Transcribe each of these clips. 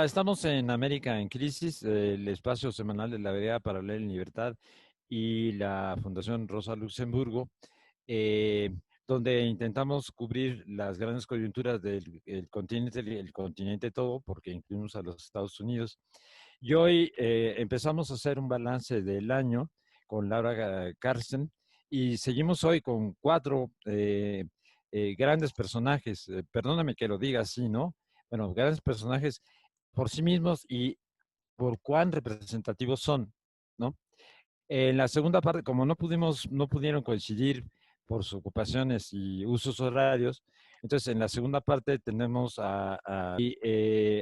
Hola, estamos en América en Crisis, el espacio semanal de la Vereda Paralela en Libertad y la Fundación Rosa Luxemburgo, eh, donde intentamos cubrir las grandes coyunturas del el continente todo, porque incluimos a los Estados Unidos. Y hoy empezamos a hacer un balance del año con Laura Carsten y seguimos hoy con cuatro grandes personajes. Perdóname que lo diga así, ¿no? Bueno, grandes personajes por sí mismos y por cuán representativos son, ¿no? En la segunda parte, como no pudieron coincidir por sus ocupaciones y usos horarios, entonces en la segunda parte tenemos a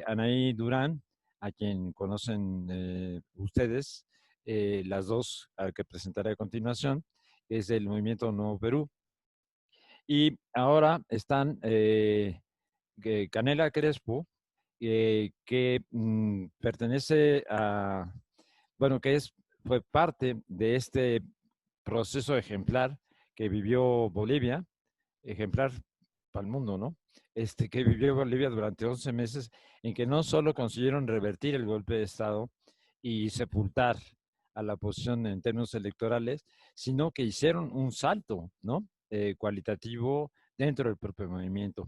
Anaí Durán, a quien conocen ustedes, las dos que presentaré a continuación, es del Movimiento Nuevo Perú. Y ahora están Canela Crespo, que pertenece a, bueno, fue parte de este proceso ejemplar que vivió Bolivia, ejemplar para el mundo, ¿no? Que vivió Bolivia durante 11 meses, en que no solo consiguieron revertir el golpe de Estado y sepultar a la oposición en términos electorales, sino que hicieron un salto, ¿no? Cualitativo dentro del propio movimiento.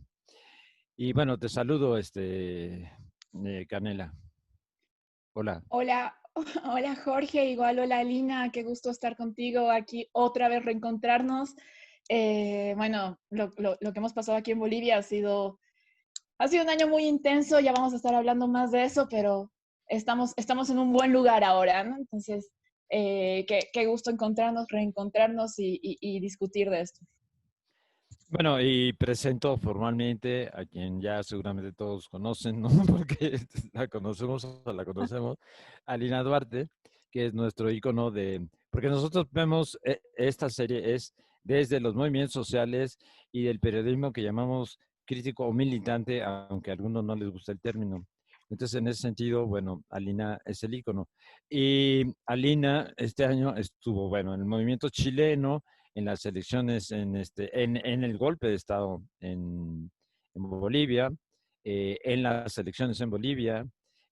Y bueno, te saludo, Canela. Hola. Hola, hola Jorge, igual hola Lina, qué gusto estar contigo aquí otra vez reencontrarnos. Bueno, lo que hemos pasado aquí en Bolivia ha sido un año muy intenso, ya vamos a estar hablando más de eso, pero estamos en un buen lugar ahora, ¿no? Entonces, qué gusto encontrarnos, reencontrarnos y discutir de esto. Bueno, y presento formalmente a quien ya seguramente todos conocen, ¿no? Porque la conocemos, a Lina Duarte, que es nuestro ícono porque nosotros vemos esta serie es desde los movimientos sociales y del periodismo que llamamos crítico o militante, aunque a algunos no les gusta el término. Entonces, en ese sentido, bueno, Alina es el ícono. Y Alina este año estuvo, bueno, en el movimiento chileno, en las elecciones, en el golpe de Estado en Bolivia, en las elecciones en Bolivia,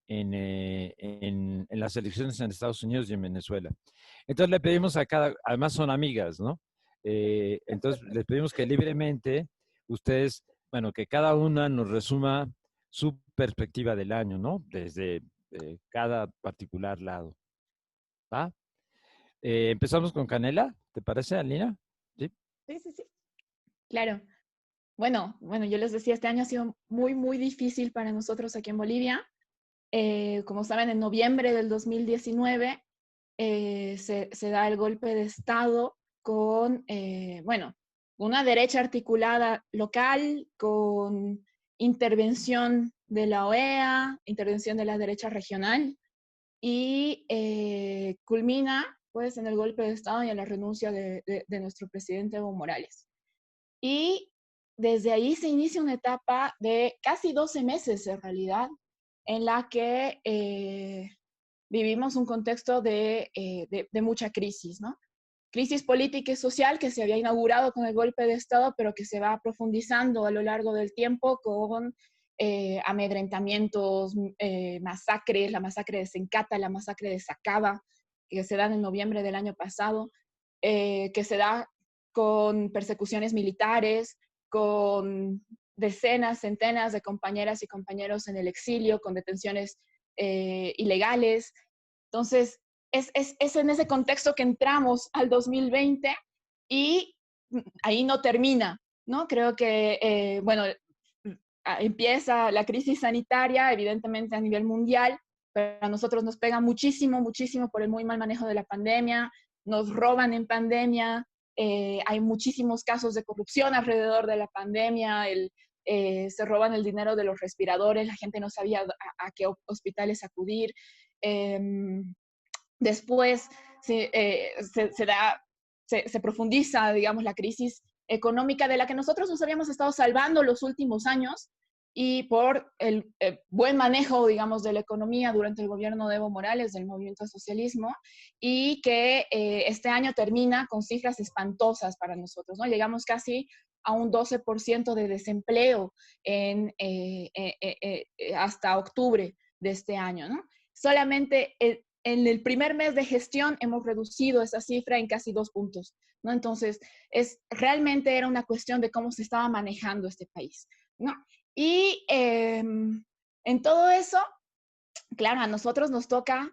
en las elecciones en Estados Unidos y en Venezuela. Entonces le pedimos además son amigas, ¿no? Entonces les pedimos que libremente ustedes, bueno, que cada una nos resuma su perspectiva del año, ¿no? Desde cada particular lado. ¿Va? Empezamos con Canela, ¿te parece, Alina? Sí. Sí, sí, sí. Claro. Bueno, yo les decía, este año ha sido muy, muy difícil para nosotros aquí en Bolivia. Como saben, en noviembre del 2019 se da el golpe de Estado con, bueno, una derecha articulada local, con intervención de la OEA, intervención de la derecha regional, y culmina pues en el golpe de Estado y en la renuncia de nuestro presidente Evo Morales. Y desde ahí se inicia una etapa de casi 12 meses en realidad, en la que vivimos un contexto de mucha crisis, ¿no? Crisis política y social que se había inaugurado con el golpe de Estado, pero que se va profundizando a lo largo del tiempo con amedrentamientos, masacres, la masacre de Sencata, la masacre de Sacaba, que se dan en noviembre del año pasado, que se da con persecuciones militares, con decenas, centenas de compañeras y compañeros en el exilio, con detenciones ilegales. Entonces, es en ese contexto que entramos al 2020 y ahí no termina, ¿no? Creo que, bueno, empieza la crisis sanitaria, evidentemente a nivel mundial, pero a nosotros nos pega muchísimo, muchísimo por el muy mal manejo de la pandemia, nos roban en pandemia, hay muchísimos casos de corrupción alrededor de la pandemia, se roban el dinero de los respiradores, la gente no sabía a qué hospitales acudir. Eh, Después se profundiza, digamos, la crisis económica de la que nosotros nos habíamos estado salvando los últimos años y por el buen manejo, digamos, de la economía durante el gobierno de Evo Morales, del movimiento socialismo, y que este año termina con cifras espantosas para nosotros, ¿no? Llegamos casi a un 12% de desempleo hasta octubre de este año, ¿no? Solamente en el primer mes de gestión hemos reducido esa cifra en casi 2 puntos, ¿no? Entonces, realmente era una cuestión de cómo se estaba manejando este país, ¿no? Y en todo eso, claro, a nosotros nos toca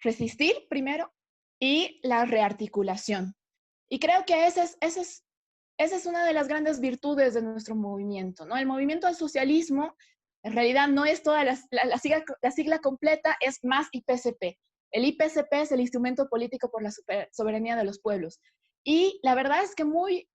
resistir primero y la rearticulación. Y creo que esa es una de las grandes virtudes de nuestro movimiento, ¿no? El movimiento al socialismo, en realidad no es toda la sigla completa, es más IPCP. El IPCP es el Instrumento Político por la Soberanía de los Pueblos. Y la verdad es que muy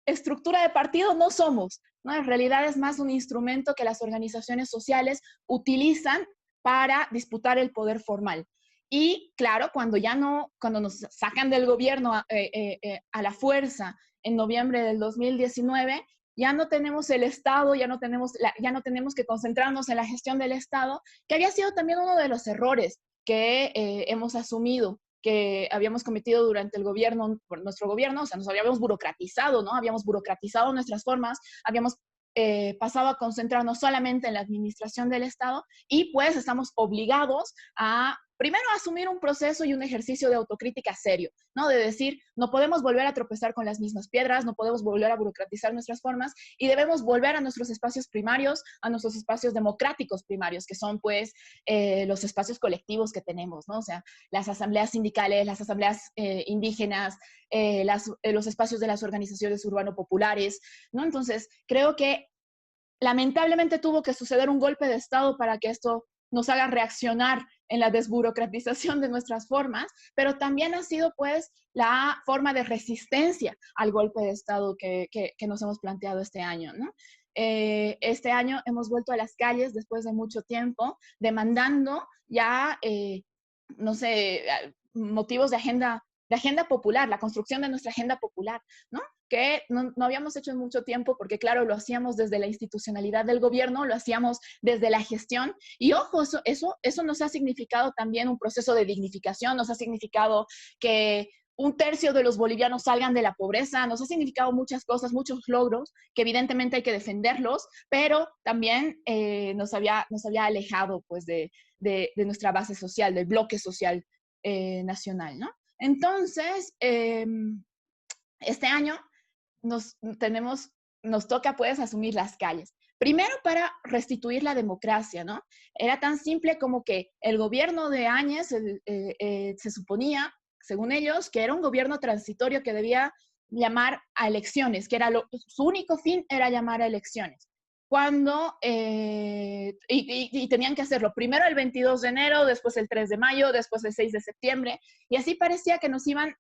estructura de partido no somos, ¿no? En realidad es más un instrumento que las organizaciones sociales utilizan para disputar el poder formal. Y claro, cuando nos sacan del gobierno a la fuerza en noviembre del 2019, ya no tenemos el Estado, ya no tenemos que concentrarnos en la gestión del Estado, que había sido también uno de los errores que hemos asumido, que habíamos cometido durante nuestro gobierno, o sea, nos habíamos burocratizado, ¿no? Habíamos burocratizado nuestras formas, habíamos pasado a concentrarnos solamente en la administración del Estado y pues estamos obligados a primero asumir un proceso y un ejercicio de autocrítica serio, ¿no? De decir, no podemos volver a tropezar con las mismas piedras, no podemos volver a burocratizar nuestras formas y debemos volver a nuestros espacios primarios, a nuestros espacios democráticos primarios, que son pues los espacios colectivos que tenemos, ¿no? O sea, las asambleas sindicales, las asambleas indígenas, los espacios de las organizaciones urbano-populares, ¿no? Entonces, creo que lamentablemente tuvo que suceder un golpe de Estado para que esto nos haga reaccionar en la desburocratización de nuestras formas, pero también ha sido pues la forma de resistencia al golpe de Estado que nos hemos planteado este año, ¿no? Este año hemos vuelto a las calles después de mucho tiempo, demandando ya, no sé, motivos de agenda popular, la construcción de nuestra agenda popular, ¿no? Que no habíamos hecho en mucho tiempo, porque claro, lo hacíamos desde la institucionalidad del gobierno, lo hacíamos desde la gestión, y ojo, eso nos ha significado también un proceso de dignificación, nos ha significado que un tercio de los bolivianos salgan de la pobreza, nos ha significado muchas cosas, muchos logros, que evidentemente hay que defenderlos, pero también nos había alejado pues de nuestra base social, del bloque social nacional, ¿no? Entonces, este año nos toca pues asumir las calles. Primero para restituir la democracia, ¿no? Era tan simple como que el gobierno de Áñez se suponía, según ellos, que era un gobierno transitorio que debía llamar a elecciones, que era su único fin era llamar a elecciones. Y tenían que hacerlo primero el 22 de enero, después el 3 de mayo, después el 6 de septiembre, y así parecía que nos iban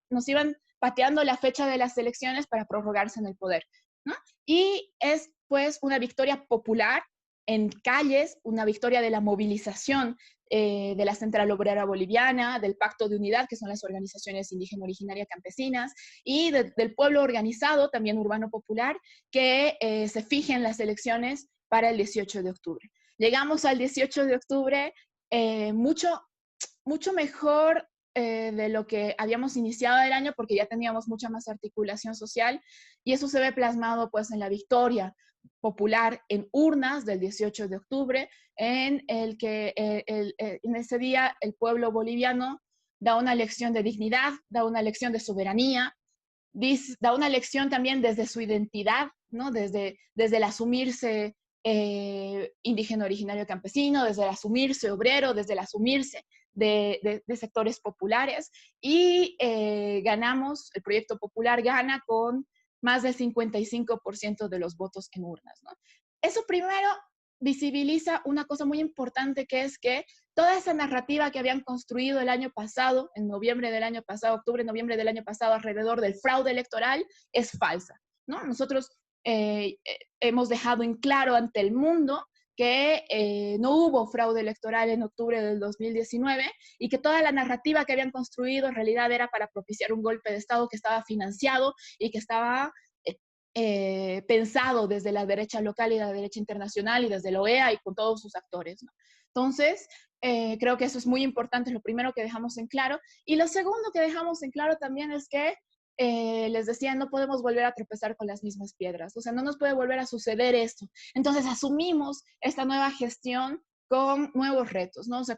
pateando la fecha de las elecciones para prorrogarse en el poder, ¿no? Y es pues una victoria popular en calles, una victoria de la movilización de la Central Obrera Boliviana, del Pacto de Unidad, que son las organizaciones indígena originaria campesinas, y del pueblo organizado, también urbano popular, que se fijen las elecciones para el 18 de octubre. Llegamos al 18 de octubre mucho mejor de lo que habíamos iniciado el año, porque ya teníamos mucha más articulación social, y eso se ve plasmado pues en la victoria popular en urnas del 18 de octubre, en el que en ese día el pueblo boliviano da una lección de dignidad, da una lección de soberanía, da una lección también desde su identidad, ¿no? Desde el asumirse indígena originario campesino, desde el asumirse obrero, desde el asumirse de sectores populares, y ganamos, el proyecto popular gana con más del 55% de los votos en urnas, ¿no? Eso primero visibiliza una cosa muy importante, que es que toda esa narrativa que habían construido el año pasado, en noviembre del año pasado, octubre, noviembre del año pasado, alrededor del fraude electoral, es falsa, ¿no? Nosotros hemos dejado en claro ante el mundo que no hubo fraude electoral en octubre del 2019 y que toda la narrativa que habían construido en realidad era para propiciar un golpe de Estado que estaba financiado y que estaba pensado desde la derecha local y la derecha internacional y desde la OEA y con todos sus actores, ¿no? Entonces, creo que eso es muy importante, es lo primero que dejamos en claro. Y lo segundo que dejamos en claro también es que les decía, no podemos volver a tropezar con las mismas piedras, o sea, no nos puede volver a suceder esto. Entonces asumimos esta nueva gestión con nuevos retos, ¿no? O sea,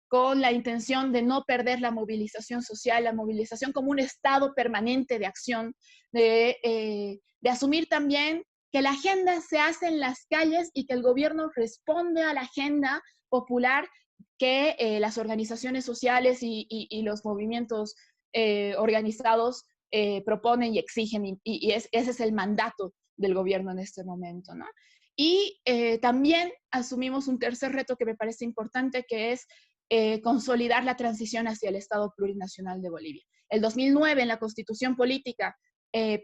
con la intención de no perder la movilización social, la movilización como un estado permanente de acción, de asumir también que la agenda se hace en las calles y que el gobierno responde a la agenda popular que las organizaciones sociales y los movimientos organizados proponen y exigen, y ese es el mandato del gobierno en este momento, ¿no? Y también asumimos un tercer reto que me parece importante, que es consolidar la transición hacia el Estado plurinacional de Bolivia. El 2009, en la Constitución Política,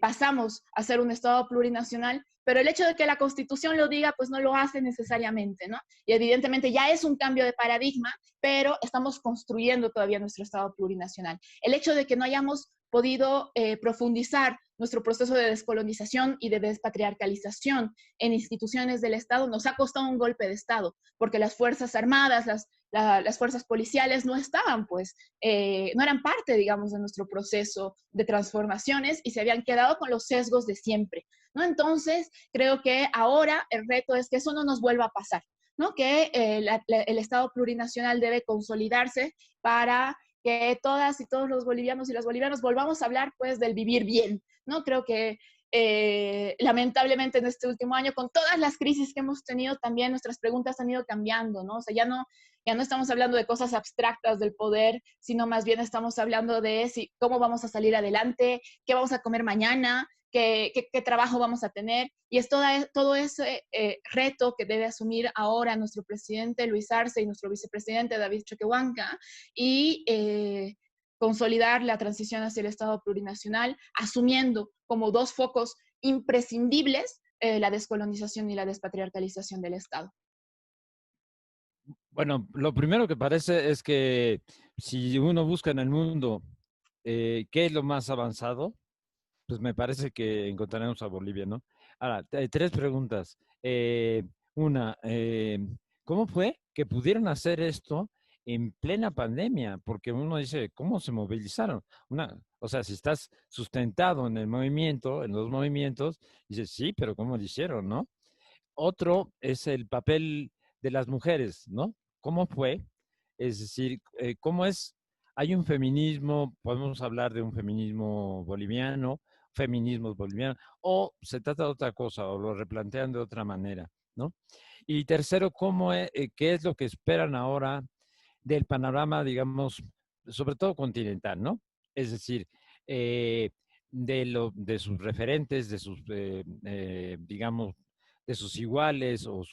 pasamos a ser un Estado plurinacional, pero el hecho de que la Constitución lo diga, pues no lo hace necesariamente, ¿no? Y evidentemente ya es un cambio de paradigma, pero estamos construyendo todavía nuestro Estado plurinacional. El hecho de que no hayamos podido profundizar nuestro proceso de descolonización y de despatriarcalización en instituciones del Estado nos ha costado un golpe de Estado, porque las Fuerzas Armadas, las fuerzas policiales no estaban, pues, no eran parte, digamos, de nuestro proceso de transformaciones y se habían quedado con los sesgos de siempre, ¿no? Entonces, creo que ahora el reto es que eso no nos vuelva a pasar, ¿no? Que el Estado plurinacional debe consolidarse para que todas y todos los bolivianos y las bolivianas volvamos a hablar, pues, del vivir bien, ¿no? Creo que lamentablemente en este último año, con todas las crisis que hemos tenido, también nuestras preguntas han ido cambiando, ¿no? O sea, ya no estamos hablando de cosas abstractas del poder, sino más bien estamos hablando de cómo vamos a salir adelante, qué vamos a comer mañana, qué trabajo vamos a tener. Y es todo ese reto que debe asumir ahora nuestro presidente Luis Arce y nuestro vicepresidente David Choquehuanca, y consolidar la transición hacia el Estado plurinacional, asumiendo como dos focos imprescindibles la descolonización y la despatriarcalización del Estado. Bueno, lo primero que parece es que si uno busca en el mundo qué es lo más avanzado, pues me parece que encontraremos a Bolivia, ¿no? Ahora, tres preguntas. Una, ¿cómo fue que pudieron hacer esto en plena pandemia? Porque uno dice, ¿cómo se movilizaron? O sea, si estás sustentado en el movimiento, en los movimientos, dices, sí, pero ¿cómo lo hicieron, no? Otro es el papel de las mujeres, ¿no? ¿Cómo fue? Es decir, ¿cómo es? Hay un feminismo, podemos hablar de un feminismo boliviano, feminismos bolivianos, o se trata de otra cosa, o lo replantean de otra manera, ¿no? Y tercero, ¿qué es lo que esperan ahora del panorama, digamos, sobre todo continental, ¿no? Es decir, de sus referentes, de sus, digamos, de sus iguales o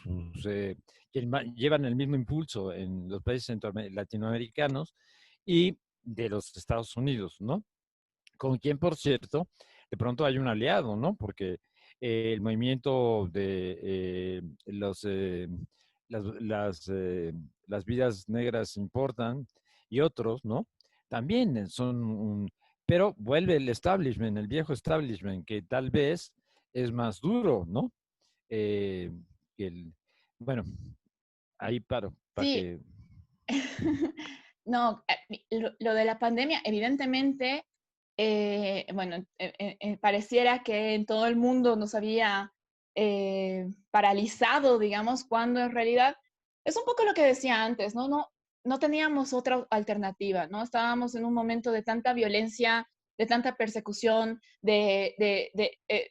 que llevan el mismo impulso en los países latinoamericanos y de los Estados Unidos, ¿no? Con quien, por cierto, de pronto hay un aliado, ¿no? Porque el movimiento de las vidas negras importan y otros, ¿no? También son pero vuelve el establishment, el viejo establishment, que tal vez es más duro, ¿no? Eh, el, bueno, ahí para Sí, que... no, lo de la pandemia, evidentemente, bueno, pareciera que en todo el mundo nos había paralizado, digamos, cuando en realidad es un poco lo que decía antes, ¿no? No teníamos otra alternativa, ¿no? Estábamos en un momento de tanta violencia, de tanta persecución,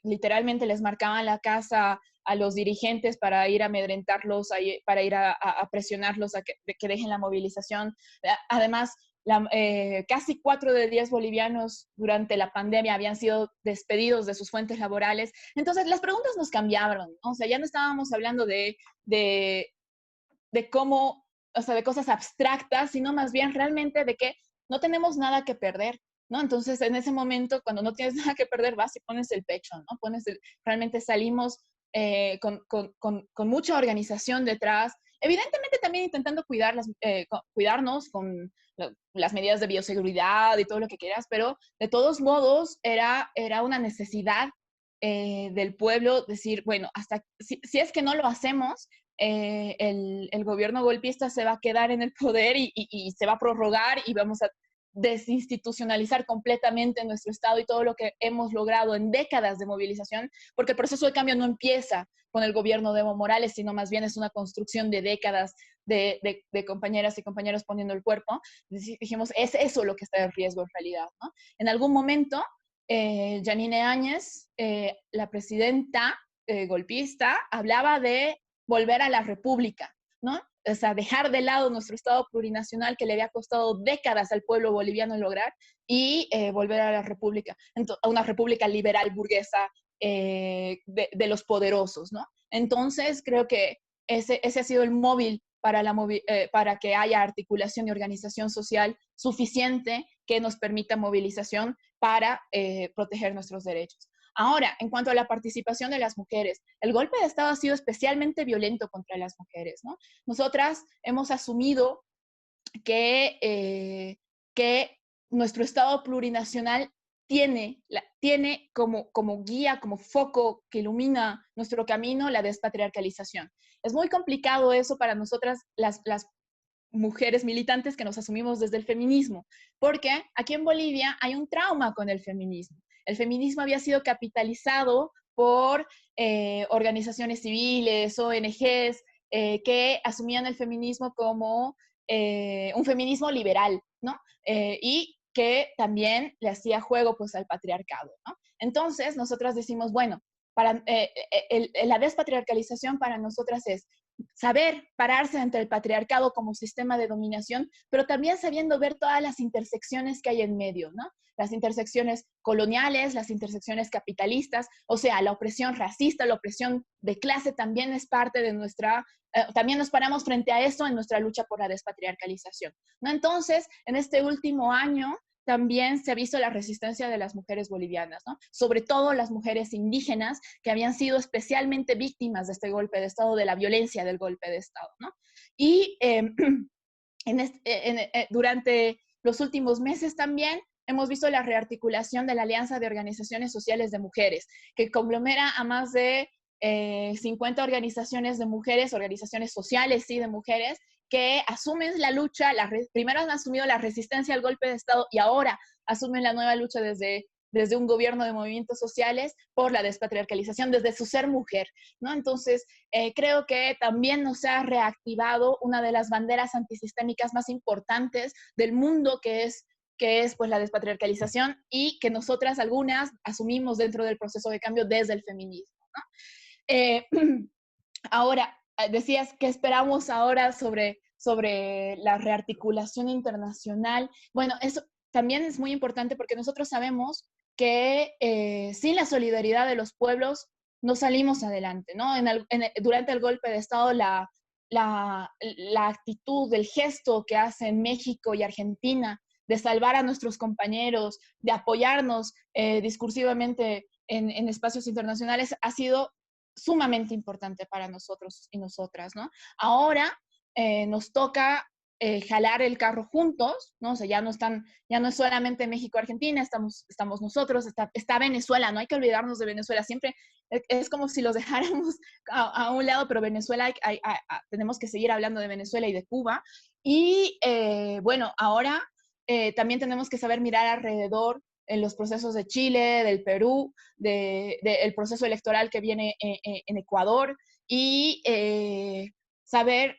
literalmente les marcaban la casa a los dirigentes para ir a amedrentarlos, para ir a presionarlos a que dejen la movilización. Además, casi 4 de 10 bolivianos durante la pandemia habían sido despedidos de sus fuentes laborales. Entonces, las preguntas nos cambiaron, ¿no? O sea, ya no estábamos hablando de cómo, o sea, de cosas abstractas, sino más bien realmente de que no tenemos nada que perder, ¿no? Entonces, en ese momento, cuando no tienes nada que perder, vas y pones el pecho, ¿no? Realmente salimos con mucha organización detrás, evidentemente también intentando cuidarnos con las medidas de bioseguridad y todo lo que quieras, pero de todos modos era una necesidad del pueblo decir, bueno, hasta si es que no lo hacemos, el gobierno golpista se va a quedar en el poder y se va a prorrogar y vamos desinstitucionalizar completamente nuestro Estado y todo lo que hemos logrado en décadas de movilización, porque el proceso de cambio no empieza con el gobierno de Evo Morales, sino más bien es una construcción de décadas de compañeras y compañeros poniendo el cuerpo. Dijimos, es eso lo que está en riesgo en realidad, ¿no? En algún momento, Yanine Áñez, la presidenta golpista, hablaba de volver a la república, ¿no? O sea, dejar de lado nuestro Estado plurinacional que le había costado décadas al pueblo boliviano lograr y volver a la república, a una república liberal burguesa de los poderosos, ¿no? Entonces, creo que ese ha sido el móvil para que haya articulación y organización social suficiente que nos permita movilización para proteger nuestros derechos. Ahora, en cuanto a la participación de las mujeres, el golpe de Estado ha sido especialmente violento contra las mujeres, ¿no? Nosotras hemos asumido que nuestro Estado plurinacional tiene como guía, como foco que ilumina nuestro camino, la despatriarcalización. Es muy complicado eso para nosotras, las mujeres militantes que nos asumimos desde el feminismo, porque aquí en Bolivia hay un trauma con el feminismo. El feminismo había sido capitalizado por organizaciones civiles, ONGs, que asumían el feminismo como un feminismo liberal, ¿no? Y que también le hacía juego pues al patriarcado, ¿no? Entonces, nosotras decimos, bueno, la despatriarcalización para nosotras es saber pararse ante el patriarcado como sistema de dominación, pero también sabiendo ver todas las intersecciones que hay en medio, ¿no? Las intersecciones coloniales, las intersecciones capitalistas, o sea, la opresión racista, la opresión de clase también es parte de también nos paramos frente a eso en nuestra lucha por la despatriarcalización, ¿no? Entonces, en este último año, también se ha visto la resistencia de las mujeres bolivianas, ¿no? Sobre todo las mujeres indígenas que habían sido especialmente víctimas de este golpe de Estado, de la violencia del golpe de Estado, ¿no? Y durante los últimos meses también hemos visto la rearticulación de la Alianza de Organizaciones Sociales de Mujeres, que conglomera a más de 50 organizaciones de mujeres, organizaciones sociales, sí, de mujeres, que asumen la lucha, primero han asumido la resistencia al golpe de Estado y ahora asumen la nueva lucha desde un gobierno de movimientos sociales por la despatriarcalización, desde su ser mujer, ¿no? Entonces, creo que también nos ha reactivado una de las banderas antisistémicas más importantes del mundo, que es pues la despatriarcalización y que nosotras algunas asumimos dentro del proceso de cambio desde el feminismo, ¿no? Eh, Ahora, decías que esperamos ahora sobre la rearticulación internacional. Bueno, eso también es muy importante porque nosotros sabemos que sin la solidaridad de los pueblos no salimos adelante, ¿no? Durante el golpe de Estado, la actitud, el gesto que hacen México y Argentina de salvar a nuestros compañeros, de apoyarnos discursivamente en espacios internacionales, ha sido sumamente importante para nosotros y nosotras, ¿no? Ahora nos toca jalar el carro juntos, ¿no? O sea, ya no es solamente México-Argentina, estamos nosotros, está Venezuela, no hay que olvidarnos de Venezuela, siempre es como si los dejáramos a un lado, pero Venezuela, tenemos que seguir hablando de Venezuela y de Cuba. Y bueno, ahora también tenemos que saber mirar alrededor en los procesos de Chile, del Perú, del proceso electoral que viene en Ecuador y saber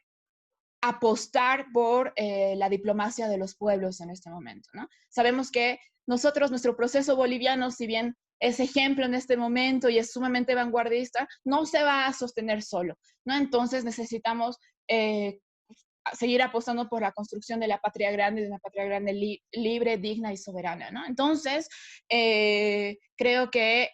apostar por la diplomacia de los pueblos en este momento, ¿no? Sabemos que nuestro proceso boliviano, si bien es ejemplo en este momento y es sumamente vanguardista, no se va a sostener solo, ¿no? Entonces necesitamos seguir apostando por la construcción de la patria grande, de una patria grande libre, digna y soberana, ¿no? Entonces, creo que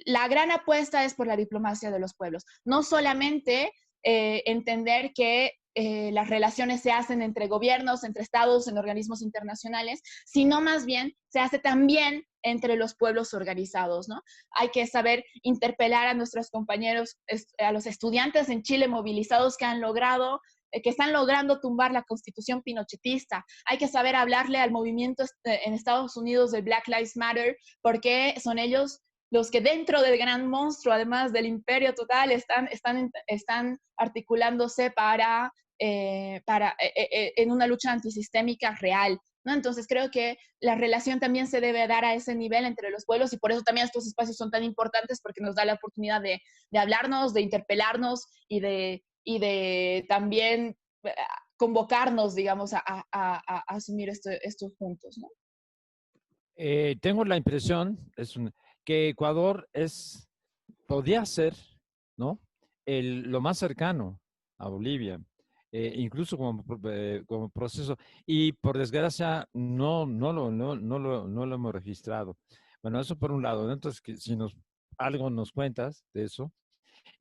la gran apuesta es por la diplomacia de los pueblos. No solamente entender que las relaciones se hacen entre gobiernos, entre estados, en organismos internacionales, sino más bien se hace también entre los pueblos organizados, ¿no? Hay que saber interpelar a nuestros compañeros, a los estudiantes en Chile movilizados que están logrando tumbar la constitución pinochetista. Hay que saber hablarle al movimiento en Estados Unidos de Black Lives Matter, porque son ellos los que dentro del gran monstruo, además del imperio total, están articulándose en una lucha antisistémica real. ¿no? Entonces creo que la relación también se debe dar a ese nivel entre los pueblos y por eso también estos espacios son tan importantes porque nos da la oportunidad de hablarnos, de interpelarnos y de también convocarnos, digamos, a asumir esto juntos, ¿no? Tengo la impresión que Ecuador podría ser, ¿no? Lo más cercano a Bolivia, incluso como proceso. Y por desgracia no lo hemos registrado. Bueno, eso por un lado, ¿no? Entonces, que si algo nos cuentas de eso.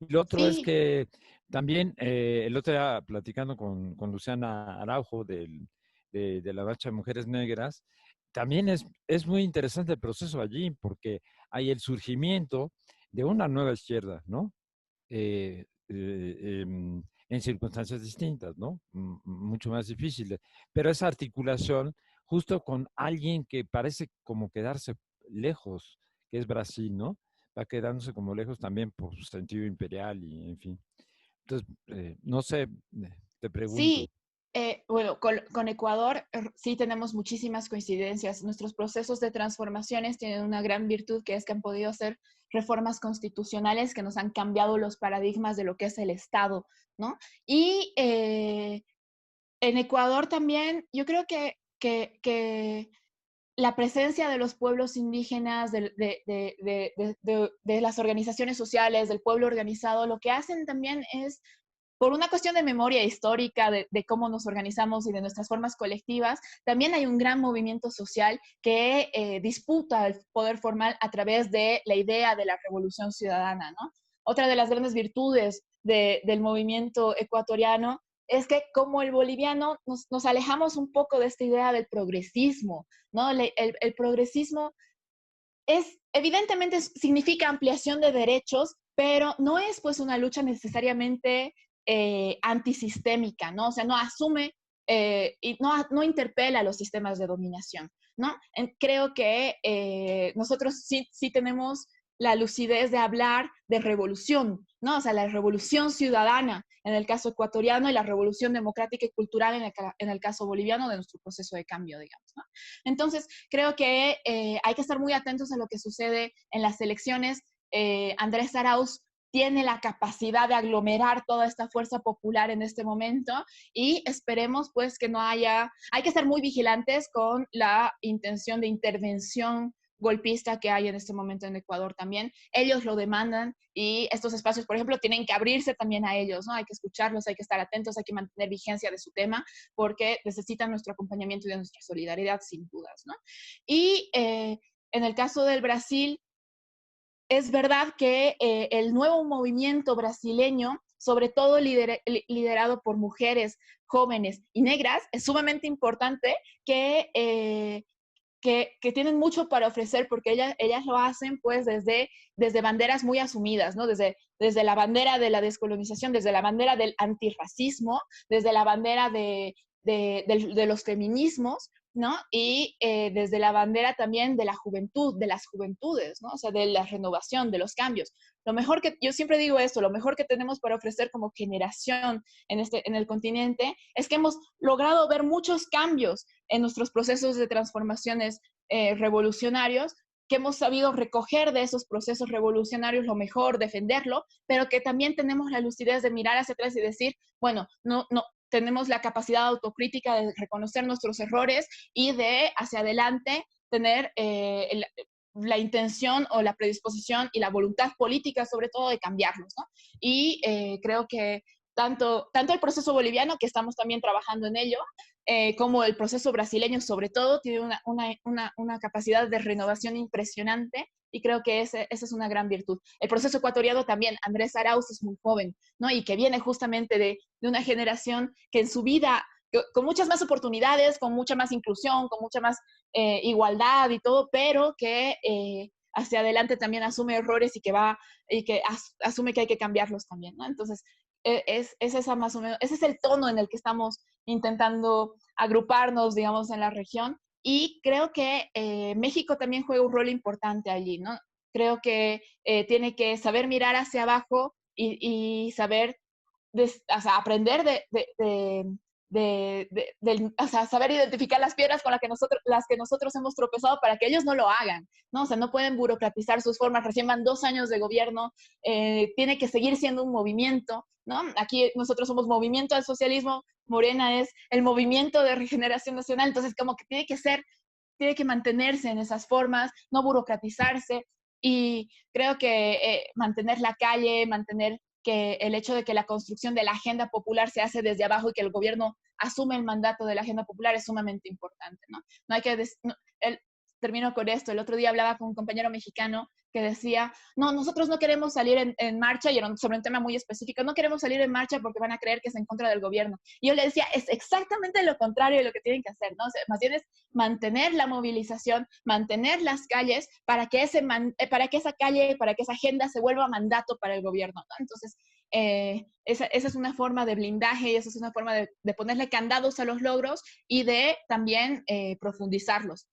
Y lo otro es Sí, que también el otro día platicando con Luciana Araujo de la Marcha de Mujeres Negras, también es muy interesante el proceso allí porque hay el surgimiento de una nueva izquierda, ¿no? En circunstancias distintas, ¿no? Mucho más difíciles. Pero esa articulación justo con alguien que parece como quedarse lejos, que es Brasil, ¿no? Va quedándose como lejos también por su sentido imperial y en fin. Entonces, no sé, te pregunto. sí, bueno, con Ecuador sí tenemos muchísimas coincidencias. Nuestros procesos de transformaciones tienen una gran virtud que es que han podido hacer reformas constitucionales que nos han cambiado los paradigmas de lo que es el Estado, ¿no? Y en Ecuador también, yo creo que la presencia de los pueblos indígenas, de las organizaciones sociales, del pueblo organizado, lo que hacen también es por una cuestión de memoria histórica, cómo nos organizamos y de nuestras formas colectivas, también hay un gran movimiento social que disputa el poder formal a través de la idea de la revolución ciudadana, ¿no? Otra de las grandes virtudes del movimiento ecuatoriano es que como el boliviano nos alejamos un poco de esta idea del progresismo, ¿no? El progresismo evidentemente significa ampliación de derechos, pero no es pues una lucha necesariamente antisistémica, ¿no? O sea, no asume y no interpela los sistemas de dominación, ¿no? Creo que nosotros sí tenemos la lucidez de hablar de revolución, ¿no? O sea, la revolución ciudadana en el caso ecuatoriano y la revolución democrática y cultural en el caso boliviano de nuestro proceso de cambio, digamos, ¿no? Entonces, creo que hay que estar muy atentos a lo que sucede en las elecciones. Andrés Arauz tiene la capacidad de aglomerar toda esta fuerza popular en este momento y esperemos pues que no hay que estar muy vigilantes con la intención de intervención golpista que hay en este momento en Ecuador también. Ellos lo demandan y estos espacios, por ejemplo, tienen que abrirse también a ellos, ¿no? Hay que escucharlos, hay que estar atentos, hay que mantener vigencia de su tema porque necesitan nuestro acompañamiento y de nuestra solidaridad, sin dudas, ¿no? Y en el caso del Brasil, es verdad que el nuevo movimiento brasileño, sobre todo liderado por mujeres jóvenes y negras, es sumamente importante que tienen mucho para ofrecer porque ellas lo hacen pues desde banderas muy asumidas, ¿no? Desde la bandera de la descolonización, desde la bandera del antirracismo, desde la bandera de los feminismos, ¿no? Y desde la bandera también de la juventud, de las juventudes, ¿no? O sea, de la renovación, de los cambios. Yo siempre digo esto, lo mejor que tenemos para ofrecer como generación en el continente es que hemos logrado ver muchos cambios en nuestros procesos de transformaciones revolucionarios, que hemos sabido recoger de esos procesos revolucionarios lo mejor, defenderlo, pero que también tenemos la lucidez de mirar hacia atrás y decir, bueno, no, tenemos la capacidad autocrítica de reconocer nuestros errores y de hacia adelante tener la intención o la predisposición y la voluntad política, sobre todo, de cambiarlos, ¿no? Y creo que tanto el proceso boliviano, que estamos también trabajando en ello, como el proceso brasileño, sobre todo, tiene una capacidad de renovación impresionante y creo que esa es una gran virtud. El proceso ecuatoriano también, Andrés Arauz es muy joven, ¿no? Y que viene justamente de una generación que en su vida, con muchas más oportunidades, con mucha más inclusión, con mucha más igualdad y todo, pero que hacia adelante también asume errores y que asume que hay que cambiarlos también, ¿no? Entonces, es esa más o menos, ese es el tono en el que estamos intentando agruparnos, digamos, en la región. Y creo que México también juega un rol importante allí, ¿no? Creo que tiene que saber mirar hacia abajo y saber, o sea, aprender o sea, saber identificar las piedras con las que nosotros hemos tropezado para que ellos no lo hagan, ¿no? O sea, no pueden burocratizar sus formas, recién van 2 años de gobierno, tiene que seguir siendo un movimiento, ¿no? Aquí nosotros somos Movimiento al Socialismo, Morena es el Movimiento de Regeneración Nacional, entonces como que tiene que mantenerse en esas formas, no burocratizarse, y creo que mantener la calle, mantener que el hecho de que la construcción de la agenda popular se hace desde abajo y que el gobierno asume el mandato de la agenda popular es sumamente importante, ¿no? No hay que termino con esto. El otro día hablaba con un compañero mexicano que decía, no, nosotros no queremos salir en marcha, y era sobre un tema muy específico, no queremos salir en marcha porque van a creer que es en contra del gobierno. Y yo le decía, es exactamente lo contrario de lo que tienen que hacer, ¿no? O sea, más bien es mantener la movilización, mantener las calles para que esa calle, para que esa agenda se vuelva mandato para el gobierno, ¿no? Entonces, esa es una forma de blindaje, y esa es una forma de ponerle candados a los logros y de también profundizarlos.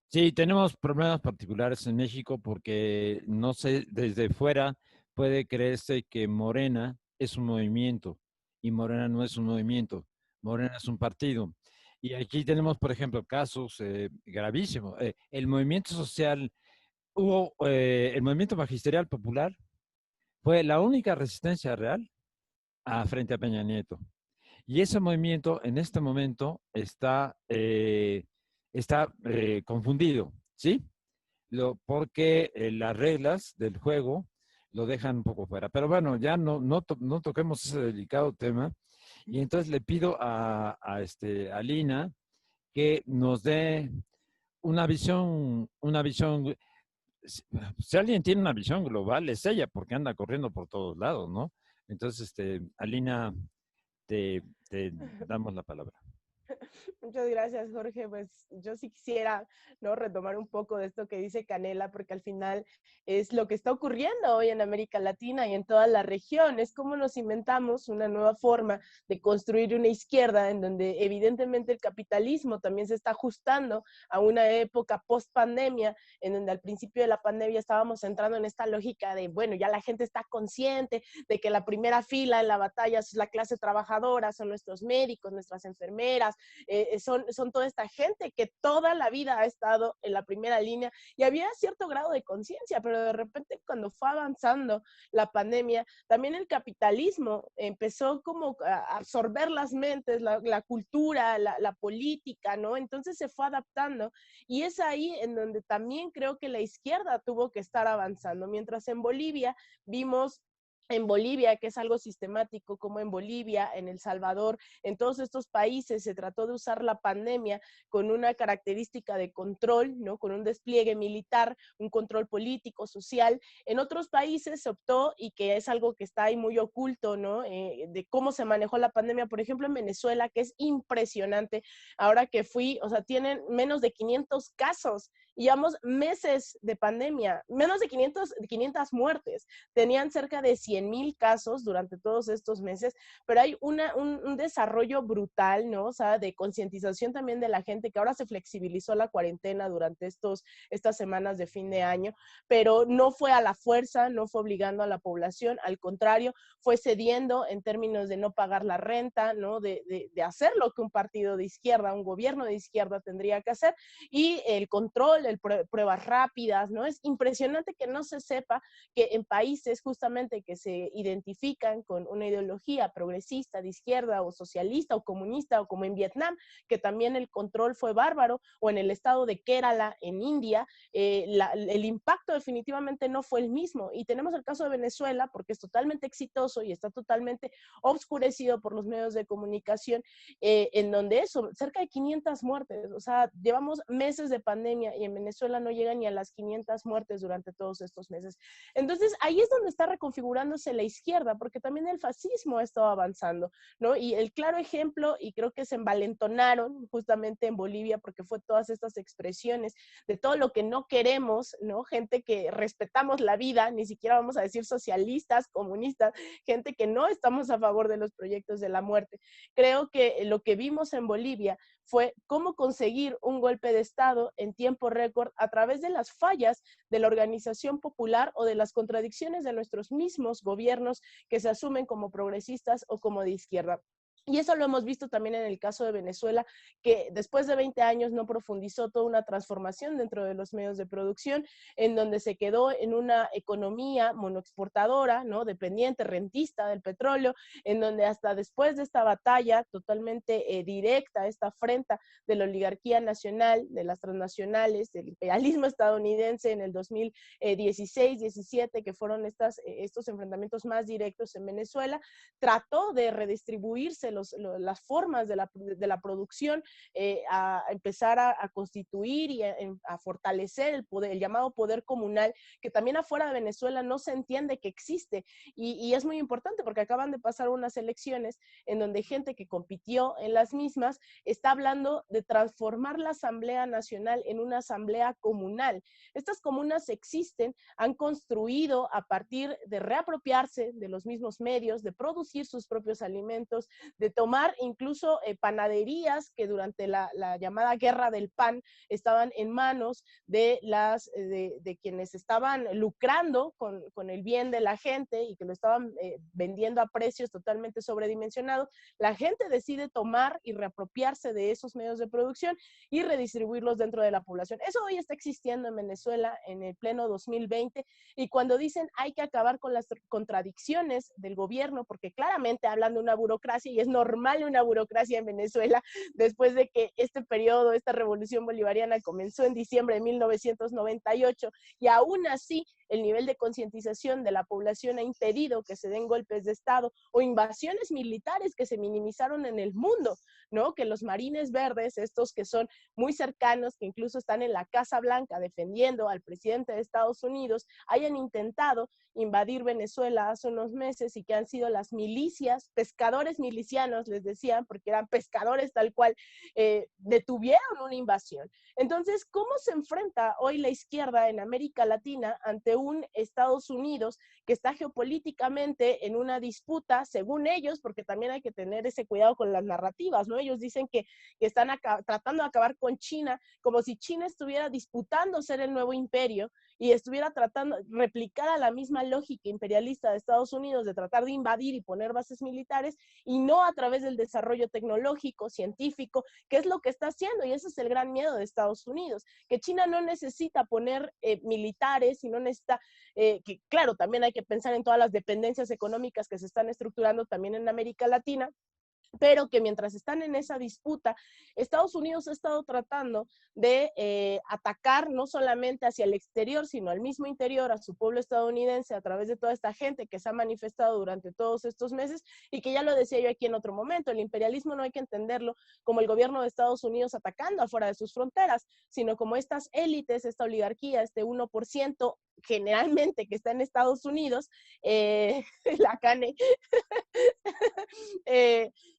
Sí, tenemos problemas particulares en México porque no sé, desde fuera puede creerse que Morena es un movimiento y Morena no es un movimiento, Morena es un partido. Y aquí tenemos, por ejemplo, casos gravísimos. El movimiento social, el movimiento magisterial popular fue la única resistencia real frente a Peña Nieto. Y ese movimiento en este momento está confundido, ¿sí? Porque las reglas del juego lo dejan un poco fuera. Pero bueno, ya no toquemos ese delicado tema. Y entonces le pido a Lina que nos dé una visión. Si alguien tiene una visión global, es ella, porque anda corriendo por todos lados, ¿no? Entonces, Alina, te, te damos la palabra. Muchas gracias, Jorge. Pues yo sí quisiera, ¿no?, retomar un poco de esto que dice Canela, porque al final es lo que está ocurriendo hoy en América Latina y en toda la región. Es como nos inventamos una nueva forma de construir una izquierda en donde evidentemente el capitalismo también se está ajustando a una época post pandemia, en donde al principio de la pandemia estábamos entrando en esta lógica de, bueno, ya la gente está consciente de que la primera fila en la batalla es la clase trabajadora, son nuestros médicos, nuestras enfermeras, son toda esta gente que toda la vida ha estado en la primera línea, y había cierto grado de conciencia, pero de repente cuando fue avanzando la pandemia, también el capitalismo empezó como a absorber las mentes, la cultura, la política, ¿no? Entonces se fue adaptando, y es ahí en donde también creo que la izquierda tuvo que estar avanzando, mientras en Bolivia vimos que es algo sistemático, como en Bolivia, en El Salvador, en todos estos países se trató de usar la pandemia con una característica de control, ¿no?, con un despliegue militar, un control político, social. En otros países se optó, y que es algo que está ahí muy oculto, ¿no?, de cómo se manejó la pandemia, por ejemplo, en Venezuela, que es impresionante. Ahora que fui, o sea, tienen menos de 500 casos, y llevamos meses de pandemia, menos de 500 muertes, tenían cerca de 100,000 casos durante todos estos meses, pero hay un desarrollo brutal, ¿no? O sea, de concientización también de la gente, que ahora se flexibilizó la cuarentena durante estas semanas de fin de año, pero no fue a la fuerza, no fue obligando a la población, al contrario, fue cediendo en términos de no pagar la renta, ¿no?, de hacer lo que un partido de izquierda, un gobierno de izquierda tendría que hacer, y el control, pruebas rápidas, ¿no? Es impresionante que no se sepa que en países justamente que se identifican con una ideología progresista, de izquierda, o socialista, o comunista, o como en Vietnam, que también el control fue bárbaro, o en el estado de Kerala, en India, el impacto definitivamente no fue el mismo. Y tenemos el caso de Venezuela, porque es totalmente exitoso y está totalmente obscurecido por los medios de comunicación, en donde eso, cerca de 500 muertes, o sea, llevamos meses de pandemia y en Venezuela no llega ni a las 500 muertes durante todos estos meses. Entonces, ahí es donde está reconfigurándose la izquierda, porque también el fascismo ha estado avanzando, ¿no? Y el claro ejemplo, y creo que se envalentonaron justamente en Bolivia, porque fue todas estas expresiones de todo lo que no queremos, ¿no? Gente que respetamos la vida, ni siquiera vamos a decir socialistas, comunistas, gente que no estamos a favor de los proyectos de la muerte. Creo que lo que vimos en Bolivia fue cómo conseguir un golpe de Estado en tiempo récord a través de las fallas de la organización popular o de las contradicciones de nuestros mismos gobiernos que se asumen como progresistas o como de izquierda. Y eso lo hemos visto también en el caso de Venezuela, que después de 20 años no profundizó toda una transformación dentro de los medios de producción, en donde se quedó en una economía monoexportadora, ¿no? Dependiente, rentista del petróleo, en donde hasta después de esta batalla totalmente directa, esta afrenta de la oligarquía nacional, de las transnacionales, del imperialismo estadounidense en el 2016-17, que fueron estos enfrentamientos más directos en Venezuela, trató de redistribuirse las formas de la producción, a empezar a constituir y a fortalecer el poder, el llamado poder comunal, que también afuera de Venezuela no se entiende que existe. Y es muy importante porque acaban de pasar unas elecciones en donde gente que compitió en las mismas está hablando de transformar la Asamblea Nacional en una asamblea comunal. Estas comunas existen, han construido a partir de reapropiarse de los mismos medios, de producir sus propios alimentos, de tomar incluso panaderías que durante la llamada guerra del pan estaban en manos de quienes estaban lucrando con el bien de la gente y que lo estaban vendiendo a precios totalmente sobredimensionados. La gente decide tomar y reapropiarse de esos medios de producción y redistribuirlos dentro de la población. Eso hoy está existiendo en Venezuela en el pleno 2020, y cuando dicen hay que acabar con las contradicciones del gobierno, porque claramente hablan de una burocracia y es normal una burocracia en Venezuela después de que este periodo, esta revolución bolivariana comenzó en diciembre de 1998, y aún así el nivel de concientización de la población ha impedido que se den golpes de Estado o invasiones militares que se minimizaron en el mundo, ¿no? Que los marines verdes, estos que son muy cercanos, que incluso están en la Casa Blanca defendiendo al presidente de Estados Unidos, hayan intentado invadir Venezuela hace unos meses, y que han sido las milicias, pescadores milicianos, les decían, porque eran pescadores tal cual, detuvieron una invasión. Entonces, ¿cómo se enfrenta hoy la izquierda en América Latina ante un Estados Unidos que está geopolíticamente en una disputa, según ellos, porque también hay que tener ese cuidado con las narrativas, ¿no? Ellos dicen que están tratando de acabar con China, como si China estuviera disputando ser el nuevo imperio y estuviera tratando de replicar a la misma lógica imperialista de Estados Unidos de tratar de invadir y poner bases militares, y no a través del desarrollo tecnológico, científico, que es lo que está haciendo, y ese es el gran miedo de Estados Unidos, que China no necesita poner militares y no necesita, que claro, también hay que pensar en todas las dependencias económicas que se están estructurando también en América Latina, pero que mientras están en esa disputa, Estados Unidos ha estado tratando de atacar no solamente hacia el exterior, sino al mismo interior, a su pueblo estadounidense, a través de toda esta gente que se ha manifestado durante todos estos meses, y que ya lo decía yo aquí en otro momento, el imperialismo no hay que entenderlo como el gobierno de Estados Unidos atacando afuera de sus fronteras, sino como estas élites, esta oligarquía, este 1% generalmente que está en Estados Unidos, la CANE,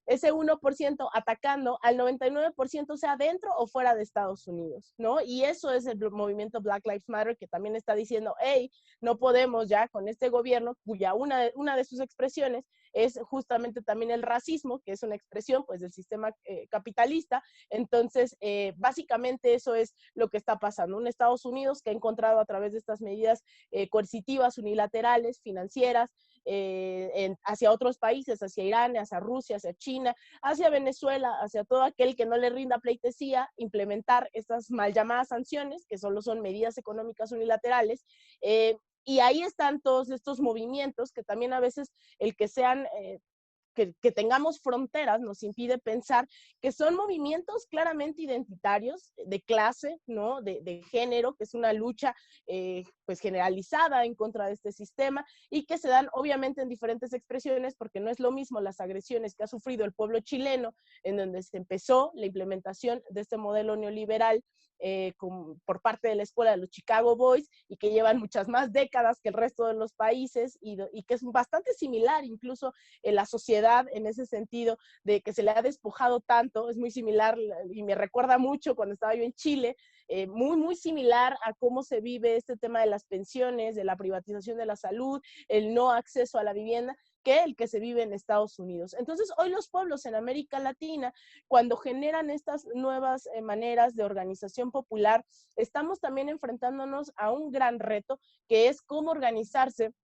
ese 1% atacando al 99%, sea dentro o fuera de Estados Unidos, ¿no? Y eso es el movimiento Black Lives Matter, que también está diciendo, hey, no podemos ya con este gobierno, cuya una de sus expresiones es justamente también el racismo, que es una expresión pues del sistema capitalista. Entonces, básicamente eso es lo que está pasando. Un Estados Unidos que ha encontrado a través de estas medidas coercitivas, unilaterales, financieras, hacia otros países, hacia Irán, hacia Rusia, hacia China, hacia Venezuela, hacia todo aquel que no le rinda pleitesía, implementar estas mal llamadas sanciones, que solo son medidas económicas unilaterales, y ahí están todos estos movimientos que también a veces el que sean que tengamos fronteras nos impide pensar que son movimientos claramente identitarios, de clase, ¿no? De género, que es una lucha pues generalizada en contra de este sistema, y que se dan obviamente en diferentes expresiones, porque no es lo mismo las agresiones que ha sufrido el pueblo chileno, en donde se empezó la implementación de este modelo neoliberal por parte de la escuela de los Chicago Boys, y que llevan muchas más décadas que el resto de los países, y que es bastante similar incluso en la sociedad en ese sentido, de que se le ha despojado tanto. Es muy similar y me recuerda mucho cuando estaba yo en Chile, muy similar a cómo se vive este tema de las pensiones, de la privatización de la salud, el no acceso a la vivienda, que el que se vive en Estados Unidos. Entonces, hoy los pueblos en América Latina, cuando generan estas nuevas maneras de organización popular, estamos también enfrentándonos a un gran reto, que es cómo organizarse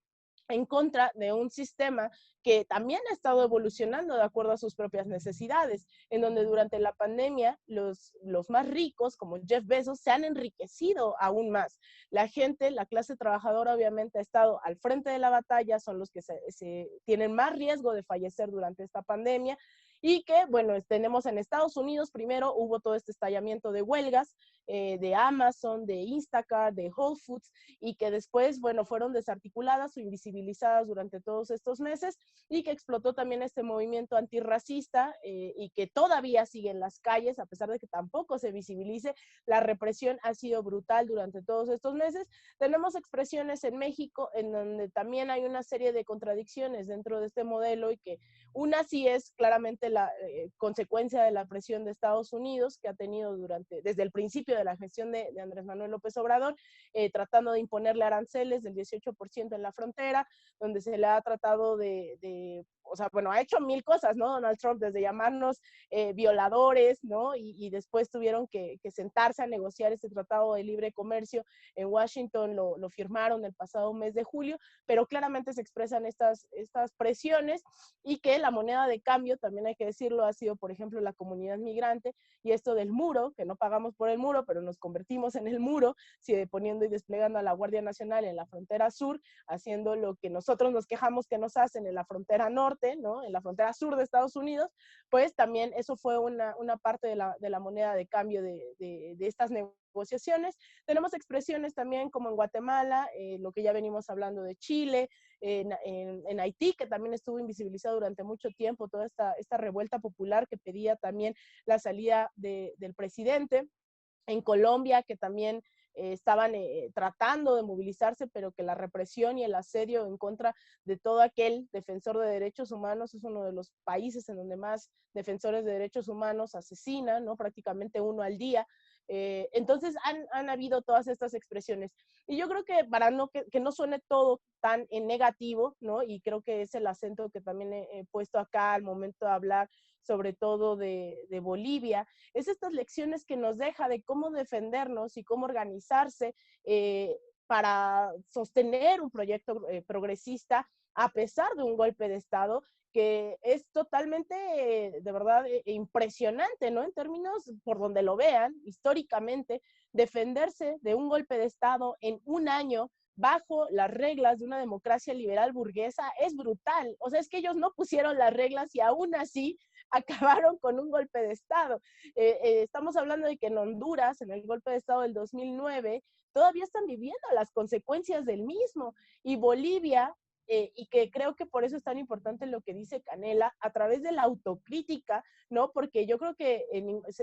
en contra de un sistema que también ha estado evolucionando de acuerdo a sus propias necesidades, en donde durante la pandemia los más ricos, como Jeff Bezos, se han enriquecido aún más. La gente, la clase trabajadora obviamente ha estado al frente de la batalla, son los que se tienen más riesgo de fallecer durante esta pandemia, y que, bueno, tenemos en Estados Unidos, primero hubo todo este estallamiento de huelgas de Amazon, de Instacart, de Whole Foods, y que después, bueno, fueron desarticuladas o invisibilizadas durante todos estos meses, y que explotó también este movimiento antirracista y que todavía sigue en las calles, a pesar de que tampoco se visibilice. La represión ha sido brutal durante todos estos meses. Tenemos expresiones en México en donde también hay una serie de contradicciones dentro de este modelo, y que una sí es claramente la consecuencia de la presión de Estados Unidos que ha tenido desde el principio de la gestión de Andrés Manuel López Obrador, tratando de imponerle aranceles del 18% en la frontera, donde se le ha tratado o sea, bueno, ha hecho mil cosas, ¿no? Donald Trump, desde llamarnos violadores, ¿no? Y después tuvieron que sentarse a negociar este tratado de libre comercio en Washington, lo firmaron el pasado mes de julio, pero claramente se expresan estas presiones, y que la moneda de cambio, también hay que decirlo, ha sido, por ejemplo, la comunidad migrante, y esto del muro, que no pagamos por el muro, pero nos convertimos en el muro, poniendo y desplegando a la Guardia Nacional en la frontera sur, haciendo lo que nosotros nos quejamos que nos hacen en la frontera norte, ¿no? En la frontera sur de Estados Unidos, pues también eso fue una parte de la moneda de cambio de estas negociaciones. Tenemos expresiones también como en Guatemala, lo que ya venimos hablando de Chile, en Haití, que también estuvo invisibilizado durante mucho tiempo, toda esta revuelta popular que pedía también la salida del presidente. En Colombia, que también estaban tratando de movilizarse, pero que la represión y el asedio en contra de todo aquel defensor de derechos humanos, es uno de los países en donde más defensores de derechos humanos asesinan, ¿no? Prácticamente uno al día. Entonces han habido todas estas expresiones. Y yo creo que para que no suene todo tan en negativo, ¿no? Y creo que es el acento que también he puesto acá al momento de hablar, sobre todo de Bolivia, es estas lecciones que nos deja de cómo defendernos y cómo organizarse para sostener un proyecto progresista a pesar de un golpe de Estado que es totalmente, de verdad, impresionante, ¿no? En términos, por donde lo vean, históricamente, defenderse de un golpe de Estado en un año bajo las reglas de una democracia liberal burguesa es brutal. O sea, es que ellos no pusieron las reglas y aún así acabaron con un golpe de Estado. Estamos hablando de que en Honduras, en el golpe de Estado del 2009, todavía están viviendo las consecuencias del mismo. Y Bolivia, y que creo que por eso es tan importante lo que dice Canela, a través de la autocrítica, ¿no? Porque yo creo que,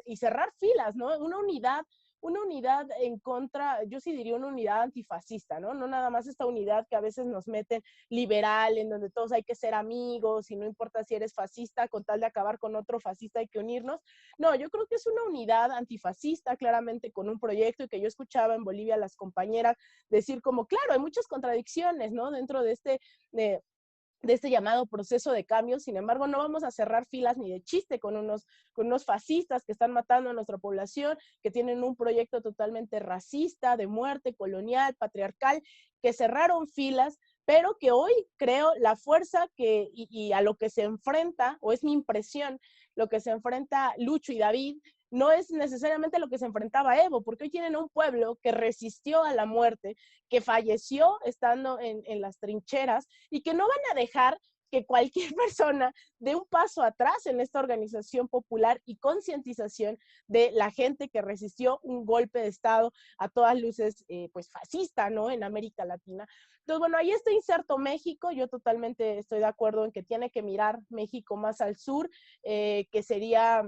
y cerrar filas, ¿no? Una unidad en contra, yo sí diría una unidad antifascista, ¿no? No nada más esta unidad que a veces nos meten liberal, en donde todos hay que ser amigos y no importa si eres fascista, con tal de acabar con otro fascista hay que unirnos. No, yo creo que es una unidad antifascista, claramente con un proyecto, y que yo escuchaba en Bolivia a las compañeras decir como, claro, hay muchas contradicciones, ¿no? Dentro de este llamado proceso de cambio. Sin embargo, no vamos a cerrar filas ni de chiste con unos fascistas que están matando a nuestra población, que tienen un proyecto totalmente racista, de muerte, colonial, patriarcal, que cerraron filas, pero que hoy creo la fuerza y a lo que se enfrenta, o es mi impresión, lo que se enfrenta Lucho y David, no es necesariamente lo que se enfrentaba Evo, porque hoy tienen un pueblo que resistió a la muerte, que falleció estando en las trincheras, y que no van a dejar que cualquier persona dé un paso atrás en esta organización popular y concientización de la gente que resistió un golpe de Estado a todas luces, pues fascista, ¿no? En América Latina. Entonces, bueno, ahí está inserto México. Yo totalmente estoy de acuerdo en que tiene que mirar México más al sur, que sería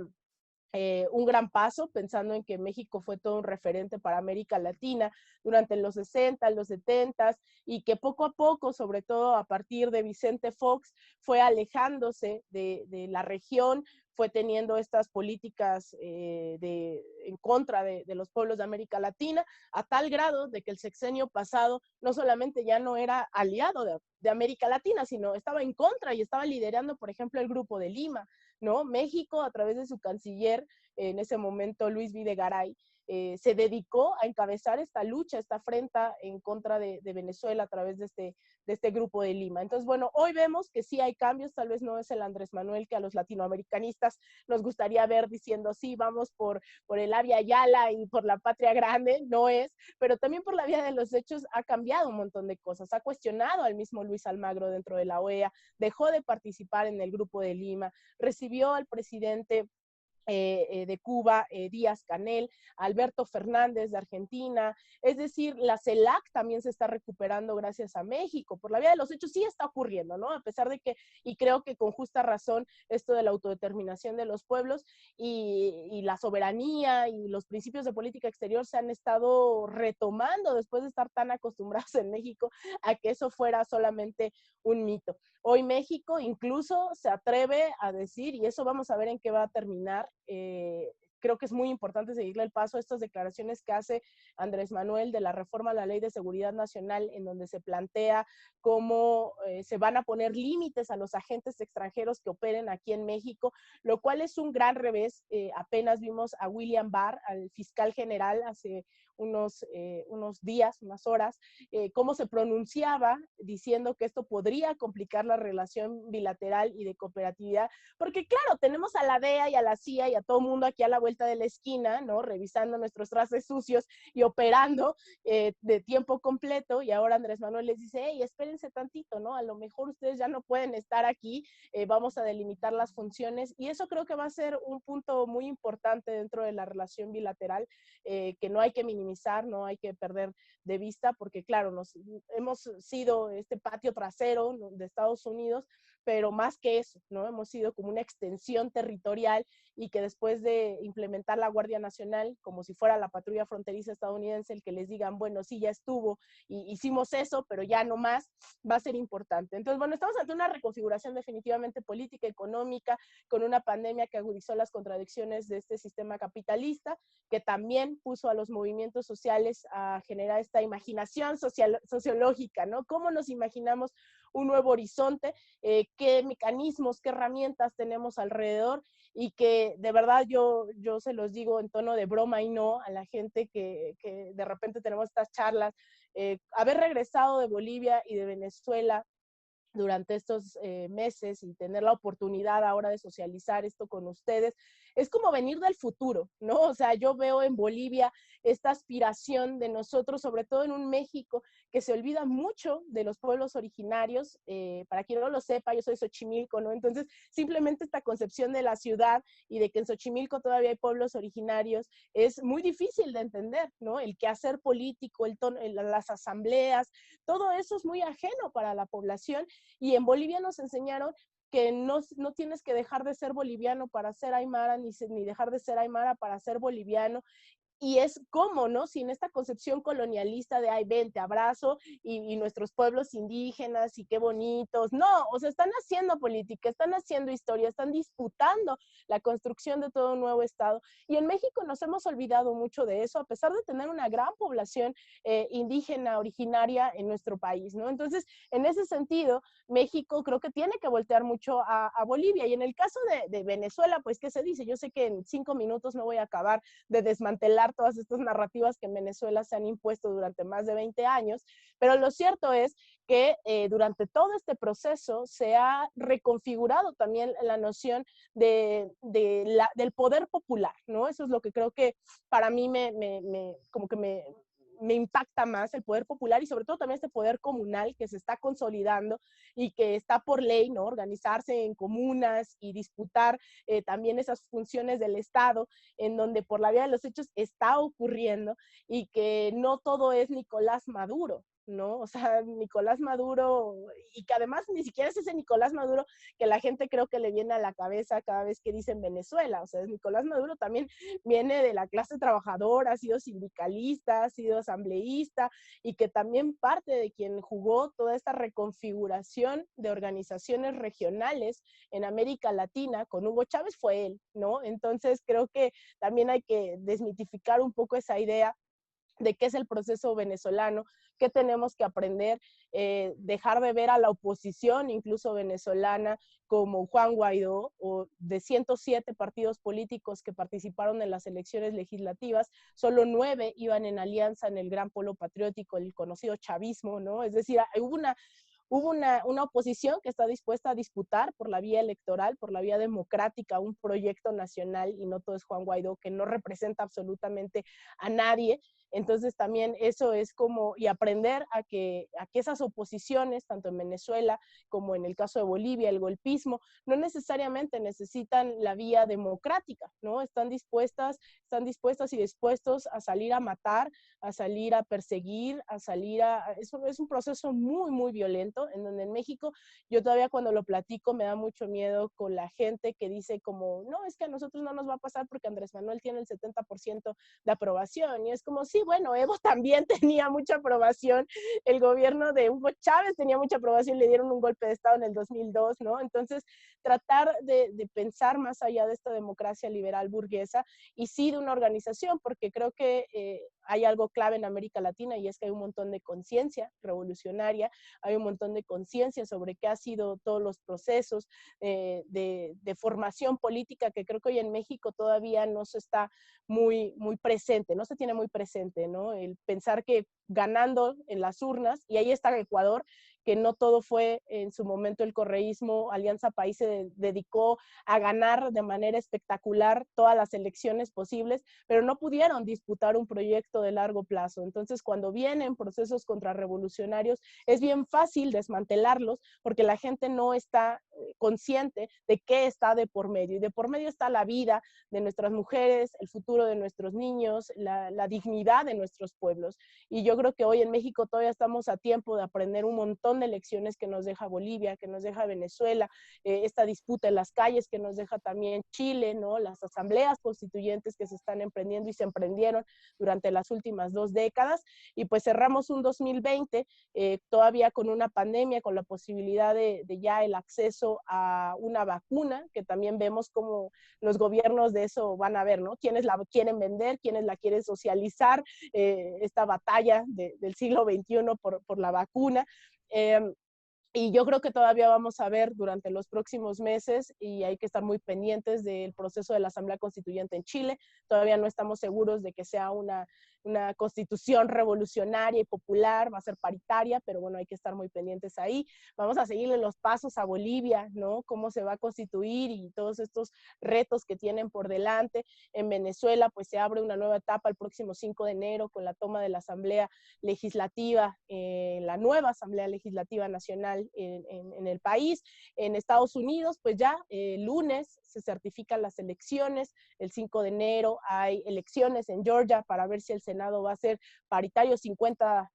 un gran paso, pensando en que México fue todo un referente para América Latina durante los 60, los 70, y que poco a poco, sobre todo a partir de Vicente Fox, fue alejándose de la región, fue teniendo estas políticas en contra de los pueblos de América Latina, a tal grado de que el sexenio pasado no solamente ya no era aliado de América Latina, sino estaba en contra y estaba liderando, por ejemplo, el Grupo de Lima, ¿no? México, a través de su canciller, en ese momento Luis Videgaray, se dedicó a encabezar esta lucha, esta afrenta en contra de Venezuela a través de este grupo de Lima. Entonces, bueno, hoy vemos que sí hay cambios, tal vez no es el Andrés Manuel que a los latinoamericanistas nos gustaría ver diciendo, sí, vamos por el Abya Yala y por la patria grande, no es, pero también por la vía de los hechos ha cambiado un montón de cosas, ha cuestionado al mismo Luis Almagro dentro de la OEA, dejó de participar en el grupo de Lima, recibió al presidente de Cuba, Díaz-Canel, Alberto Fernández de Argentina, es decir, la CELAC también se está recuperando gracias a México, por la vía de los hechos sí está ocurriendo, ¿no? A pesar de que, y creo que con justa razón, esto de la autodeterminación de los pueblos y la soberanía y los principios de política exterior se han estado retomando después de estar tan acostumbrados en México a que eso fuera solamente un mito. Hoy México incluso se atreve a decir, y eso vamos a ver en qué va a terminar, creo que es muy importante seguirle el paso a estas declaraciones que hace Andrés Manuel de la reforma a la Ley de Seguridad Nacional, en donde se plantea cómo se van a poner límites a los agentes extranjeros que operen aquí en México, lo cual es un gran revés. Apenas vimos a William Barr, al fiscal general, hace unos días, unas horas, cómo se pronunciaba diciendo que esto podría complicar la relación bilateral y de cooperatividad, porque claro, tenemos a la DEA y a la CIA y a todo mundo aquí a la vuelta de la esquina, ¿no? Revisando nuestros trastes sucios y operando de tiempo completo, y ahora Andrés Manuel les dice, hey, espérense tantito, ¿no? A lo mejor ustedes ya no pueden estar aquí, vamos a delimitar las funciones, y eso creo que va a ser un punto muy importante dentro de la relación bilateral, que no hay que minimizar, no hay que perder de vista, porque claro, hemos sido este patio trasero, ¿no?, de Estados Unidos, pero más que eso, ¿no? Hemos sido como una extensión territorial, y que después de implementar la Guardia Nacional, como si fuera la patrulla fronteriza estadounidense, el que les digan, bueno, sí, ya estuvo, y hicimos eso, pero ya no más, va a ser importante. Entonces, bueno, estamos ante una reconfiguración definitivamente política, económica, con una pandemia que agudizó las contradicciones de este sistema capitalista, que también puso a los movimientos sociales a generar esta imaginación sociológica, ¿no? ¿Cómo nos imaginamos un nuevo horizonte? ¿Qué mecanismos, qué herramientas tenemos alrededor? Y que de verdad yo se los digo en tono de broma y no a la gente que de repente tenemos estas charlas, haber regresado de Bolivia y de Venezuela durante estos meses y tener la oportunidad ahora de socializar esto con ustedes, es como venir del futuro, ¿no? O sea, yo veo en Bolivia esta aspiración de nosotros, sobre todo en un México que se olvida mucho de los pueblos originarios. Para quien no lo sepa, yo soy Xochimilco, ¿no? Entonces, simplemente esta concepción de la ciudad y de que en Xochimilco todavía hay pueblos originarios es muy difícil de entender, ¿no? El quehacer político, las asambleas, todo eso es muy ajeno para la población, y en Bolivia nos enseñaron que no tienes que dejar de ser boliviano para ser aymara, ni dejar de ser aymara para ser boliviano. Y es como, ¿no? Sin esta concepción colonialista de, ay, ven, te abrazo, y nuestros pueblos indígenas, y qué bonitos. No, o sea, están haciendo política, están haciendo historia, están disputando la construcción de todo un nuevo Estado. Y en México nos hemos olvidado mucho de eso, a pesar de tener una gran población indígena originaria en nuestro país, ¿no? Entonces, en ese sentido, México creo que tiene que voltear mucho a Bolivia. Y en el caso de Venezuela, pues, ¿qué se dice? Yo sé que en 5 minutos no voy a acabar de desmantelar todas estas narrativas que en Venezuela se han impuesto durante más de 20 años, pero lo cierto es que durante todo este proceso se ha reconfigurado también la noción del poder popular, ¿no? Eso es lo que creo que para mí como que me impacta más, el poder popular, y sobre todo también este poder comunal que se está consolidando y que está por ley, ¿no? Organizarse en comunas y disputar también esas funciones del Estado, en donde por la vía de los hechos está ocurriendo, y que no todo es Nicolás Maduro, ¿no? O sea, Nicolás Maduro, y que además ni siquiera es ese Nicolás Maduro que la gente creo que le viene a la cabeza cada vez que dicen Venezuela. O sea, Nicolás Maduro también viene de la clase trabajadora, ha sido sindicalista, ha sido asambleísta, y que también parte de quien jugó toda esta reconfiguración de organizaciones regionales en América Latina con Hugo Chávez fue él, ¿no? Entonces creo que también hay que desmitificar un poco esa idea de qué es el proceso venezolano, qué tenemos que aprender, dejar de ver a la oposición, incluso venezolana, como Juan Guaidó, o de 107 partidos políticos que participaron en las elecciones legislativas, solo 9 iban en alianza en el gran polo patriótico, el conocido chavismo, ¿no? Es decir, hubo una oposición que está dispuesta a disputar por la vía electoral, por la vía democrática, un proyecto nacional, y no todo es Juan Guaidó, que no representa absolutamente a nadie. Entonces también eso es como, y aprender a que esas oposiciones, tanto en Venezuela como en el caso de Bolivia, el golpismo, no necesariamente necesitan la vía democrática, ¿no? Están dispuestas y dispuestos a salir a matar, a salir a perseguir, eso es un proceso muy, muy violento, en donde en México, yo todavía cuando lo platico me da mucho miedo con la gente que dice como, no, es que a nosotros no nos va a pasar porque Andrés Manuel tiene el 70% de aprobación, y es como, sí, bueno, Evo también tenía mucha aprobación, el gobierno de Hugo Chávez tenía mucha aprobación, le dieron un golpe de Estado en el 2002, ¿no? Entonces, tratar de pensar más allá de esta democracia liberal burguesa, y sí de una organización, porque creo que hay algo clave en América Latina, y es que hay un montón de conciencia revolucionaria, hay un montón de conciencia sobre qué ha sido todos los procesos de formación política, que creo que hoy en México todavía no se está muy, muy presente, no se tiene muy presente, ¿no? El pensar que ganando en las urnas, y ahí está Ecuador, que no todo fue en su momento el correísmo, Alianza País se dedicó a ganar de manera espectacular todas las elecciones posibles, pero no pudieron disputar un proyecto de largo plazo. Entonces, cuando vienen procesos contrarrevolucionarios, es bien fácil desmantelarlos porque la gente no está consciente de qué está de por medio. Y de por medio está la vida de nuestras mujeres, el futuro de nuestros niños, la dignidad de nuestros pueblos. Y yo creo que hoy en México todavía estamos a tiempo de aprender un montón de lecciones que nos deja Bolivia, que nos deja Venezuela, esta disputa en las calles que nos deja también Chile, ¿no? Las asambleas constituyentes que se están emprendiendo y se emprendieron durante las últimas 2 décadas. Y pues cerramos un 2020 todavía con una pandemia, con la posibilidad de ya el acceso a una vacuna, que también vemos como los gobiernos de eso van a ver, ¿no? Quiénes la quieren vender, quiénes la quieren socializar, esta batalla del siglo XXI por la vacuna. Y yo creo que todavía vamos a ver durante los próximos meses, y hay que estar muy pendientes del proceso de la Asamblea Constituyente en Chile. Todavía no estamos seguros de que sea una constitución revolucionaria y popular, va a ser paritaria, pero bueno, hay que estar muy pendientes ahí. Vamos a seguirle los pasos a Bolivia, ¿no? Cómo se va a constituir y todos estos retos que tienen por delante. En Venezuela, pues se abre una nueva etapa el próximo 5 de enero con la toma de la Asamblea Legislativa, la nueva Asamblea Legislativa Nacional en el país. En Estados Unidos, pues ya el lunes se certifican las elecciones, el 5 de enero hay elecciones en Georgia para ver si el Senado va a ser paritario, 50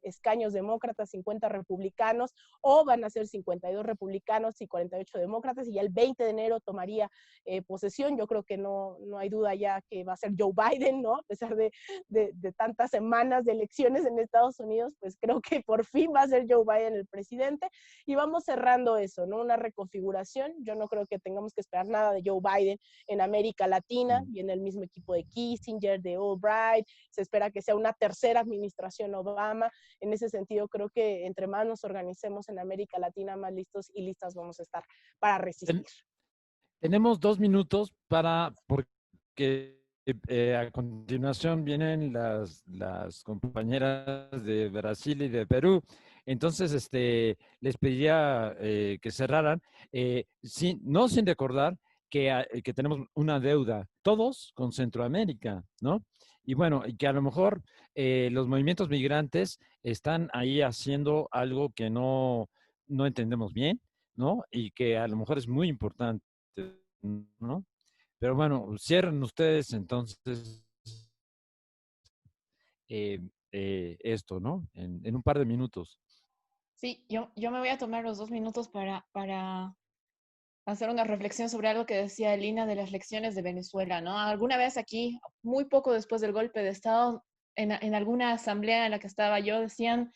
escaños demócratas, 50 republicanos, o van a ser 52 republicanos y 48 demócratas, y ya el 20 de enero tomaría posesión. Yo creo que no hay duda ya que va a ser Joe Biden, ¿no? A pesar de tantas semanas de elecciones en Estados Unidos, pues creo que por fin va a ser Joe Biden el presidente, y vamos cerrando eso, ¿no? Una reconfiguración. Yo no creo que tengamos que esperar nada de Joe Biden en América Latina, y en el mismo equipo de Kissinger, de Albright, se espera que sea una tercera administración Obama. En ese sentido, creo que entre más nos organicemos en América Latina, más listos y listas vamos a estar para resistir. Tenemos 2 minutos porque a continuación vienen las compañeras de Brasil y de Perú. Entonces, les pediría que cerraran, no sin recordar que tenemos una deuda, todos con Centroamérica, ¿no? Y bueno, y que a lo mejor los movimientos migrantes están ahí haciendo algo que no entendemos bien, ¿no? Y que a lo mejor es muy importante, ¿no? Pero bueno, cierren ustedes entonces esto, ¿no? En un par de minutos. Sí, yo me voy a tomar los 2 minutos para hacer una reflexión sobre algo que decía Elina de las lecciones de Venezuela, ¿no? Alguna vez aquí, muy poco después del golpe de Estado, en alguna asamblea en la que estaba yo, decían,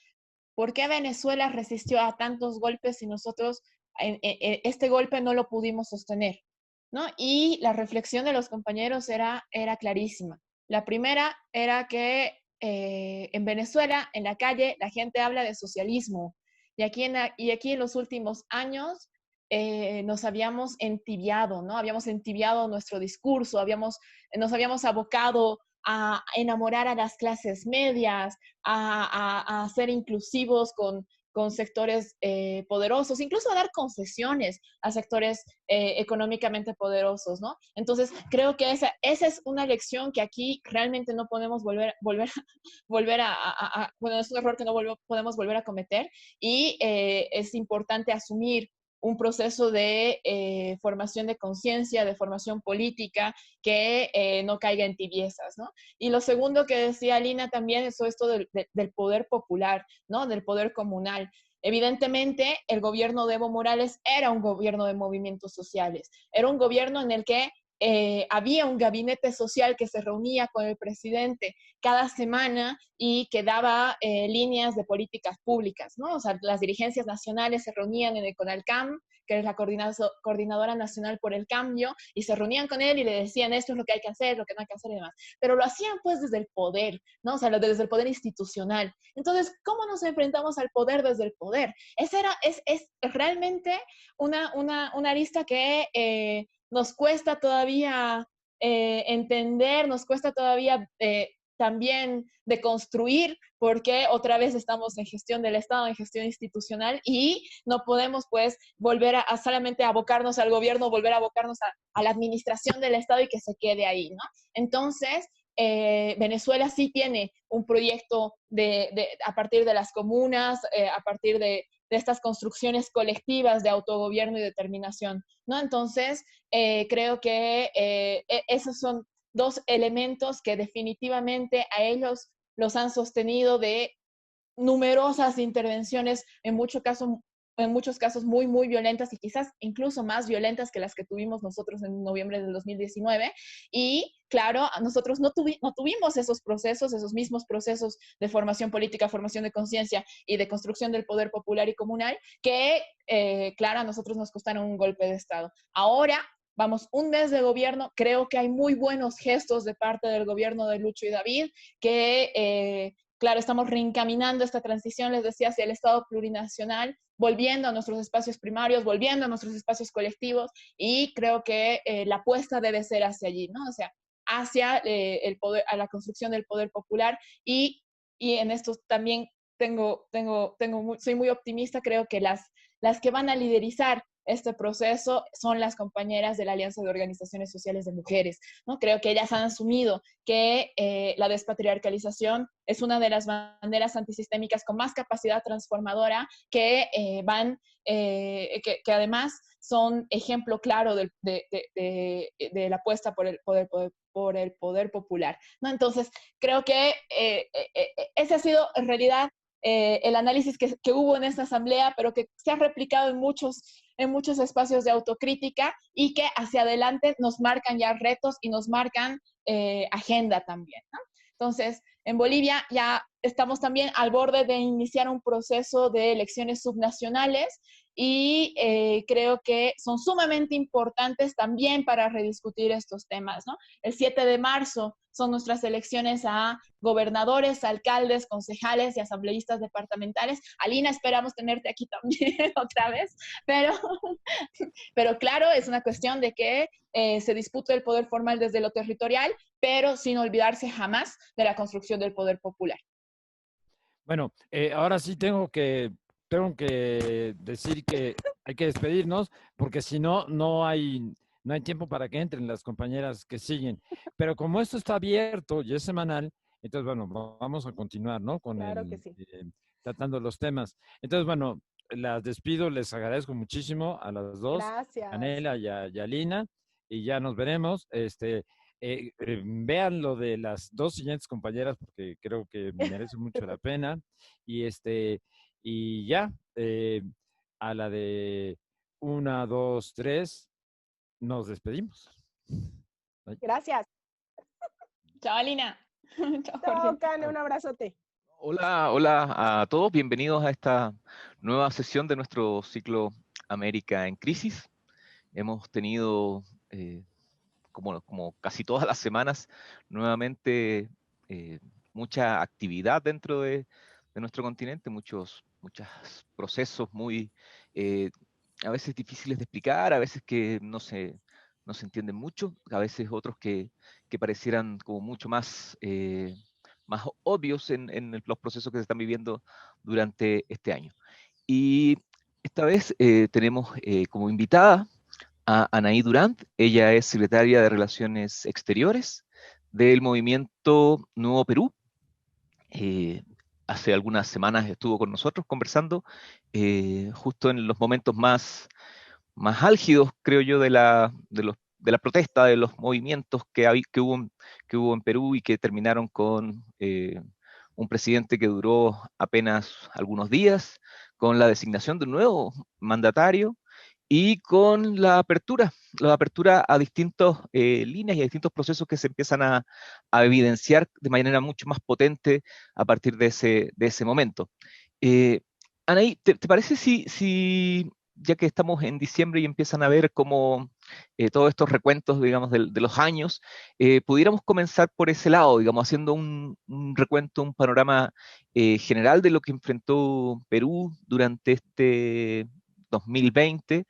¿por qué Venezuela resistió a tantos golpes y nosotros este golpe no lo pudimos sostener? ¿No? Y la reflexión de los compañeros era clarísima. La primera era que en Venezuela, en la calle, la gente habla de socialismo. Y aquí en los últimos años nos habíamos entibiado, ¿no? Habíamos entibiado nuestro discurso, nos habíamos abocado a enamorar a las clases medias, a ser inclusivos con sectores poderosos, incluso a dar concesiones a sectores económicamente poderosos, ¿no? Entonces, creo que esa es una lección que aquí realmente no podemos bueno, es un error que no podemos volver a cometer y es importante asumir un proceso de formación de conciencia, de formación política, que no caiga en tibiezas, ¿no? Y lo segundo que decía Lina también es esto del poder popular, ¿no? Del poder comunal. Evidentemente, el gobierno de Evo Morales era un gobierno de movimientos sociales, era un gobierno en el que había un gabinete social que se reunía con el presidente cada semana y que daba líneas de políticas públicas, ¿no? O sea, las dirigencias nacionales se reunían en el CONALCAM, que es la Coordinadora Nacional por el Cambio, y se reunían con él y le decían esto es lo que hay que hacer, lo que no hay que hacer y demás. Pero lo hacían pues desde el poder, ¿no? O sea, desde el poder institucional. Entonces, ¿cómo nos enfrentamos al poder desde el poder? Es realmente una arista que nos cuesta todavía entender, nos cuesta todavía también de construir, porque otra vez estamos en gestión del Estado, en gestión institucional, y no podemos pues volver a solamente abocarnos al gobierno, volver a abocarnos a la administración del Estado y que se quede ahí, ¿no? Entonces, Venezuela sí tiene un proyecto a partir de las comunas, a partir de estas construcciones colectivas de autogobierno y determinación, ¿no? Entonces, creo que esos son dos elementos que definitivamente a ellos los han sostenido de numerosas intervenciones, en muchos casos muy, muy violentas y quizás incluso más violentas que las que tuvimos nosotros en noviembre del 2019. Y claro, nosotros no tuvimos esos mismos procesos de formación política, formación de conciencia y de construcción del poder popular y comunal que, claro, a nosotros nos costaron un golpe de Estado. Ahora, vamos, un mes de gobierno, creo que hay muy buenos gestos de parte del gobierno de Lucho y David, que claro, estamos reencaminando esta transición, les decía, hacia el Estado plurinacional, volviendo a nuestros espacios primarios, volviendo a nuestros espacios colectivos, y creo que la apuesta debe ser hacia allí, ¿no? O sea, hacia el poder, a la construcción del poder popular, y en esto también soy muy optimista, creo que las que van a liderizar este proceso son las compañeras de la Alianza de Organizaciones Sociales de Mujeres, ¿no? Creo que ellas han asumido que la despatriarcalización es una de las banderas antisistémicas con más capacidad transformadora que que además son ejemplo claro de la apuesta por el poder popular, ¿no? Entonces, creo que ese ha sido en realidad el análisis que hubo en esta asamblea, pero que se ha replicado en muchos espacios de autocrítica y que hacia adelante nos marcan ya retos y nos marcan agenda también, ¿no? Entonces, en Bolivia ya estamos también al borde de iniciar un proceso de elecciones subnacionales y creo que son sumamente importantes también para rediscutir estos temas, ¿no? El 7 de marzo son nuestras elecciones a gobernadores, alcaldes, concejales y asambleístas departamentales. Alina, esperamos tenerte aquí también otra vez, pero, pero claro, es una cuestión de que se dispute el poder formal desde lo territorial, pero sin olvidarse jamás de la construcción del poder popular. Bueno, ahora sí tengo que decir que hay que despedirnos, porque si no, no hay tiempo para que entren las compañeras que siguen. Pero como esto está abierto y es semanal, entonces, bueno, vamos a continuar, ¿no? Claro que sí. Tratando los temas. Entonces, bueno, las despido, les agradezco muchísimo a las dos, Gracias. Anela y a Lina, y ya nos veremos. Vean lo de las dos siguientes compañeras porque creo que merece mucho la pena. Y y ya, a la de una, dos, tres, nos despedimos. Bye. Gracias. Chao, Alina. Chao, Chao, Jorge. Cane, un abrazote. Hola, hola a todos, bienvenidos a esta nueva sesión de nuestro ciclo América en Crisis. Hemos tenido, como casi todas las semanas, nuevamente mucha actividad dentro de nuestro continente, muchos procesos muy, a veces difíciles de explicar, a veces que no se entienden mucho, a veces otros que parecieran como mucho más, más obvios en los procesos que se están viviendo durante este año. Y esta vez tenemos como invitada a Anaí Durant. Ella es secretaria de Relaciones Exteriores del movimiento Nuevo Perú. Hace algunas semanas estuvo con nosotros conversando, justo en los momentos más álgidos, creo yo, de la protesta, de los movimientos que hubo en Perú y que terminaron con un presidente que duró apenas algunos días, con la designación de un nuevo mandatario y con la apertura a distintas líneas y a distintos procesos que se empiezan a evidenciar de manera mucho más potente a partir de ese momento. Anaí, ¿te parece si ya que estamos en diciembre y empiezan a ver como todos estos recuentos, digamos, de los años, pudiéramos comenzar por ese lado, digamos, haciendo un recuento, un panorama general de lo que enfrentó Perú durante este 2020,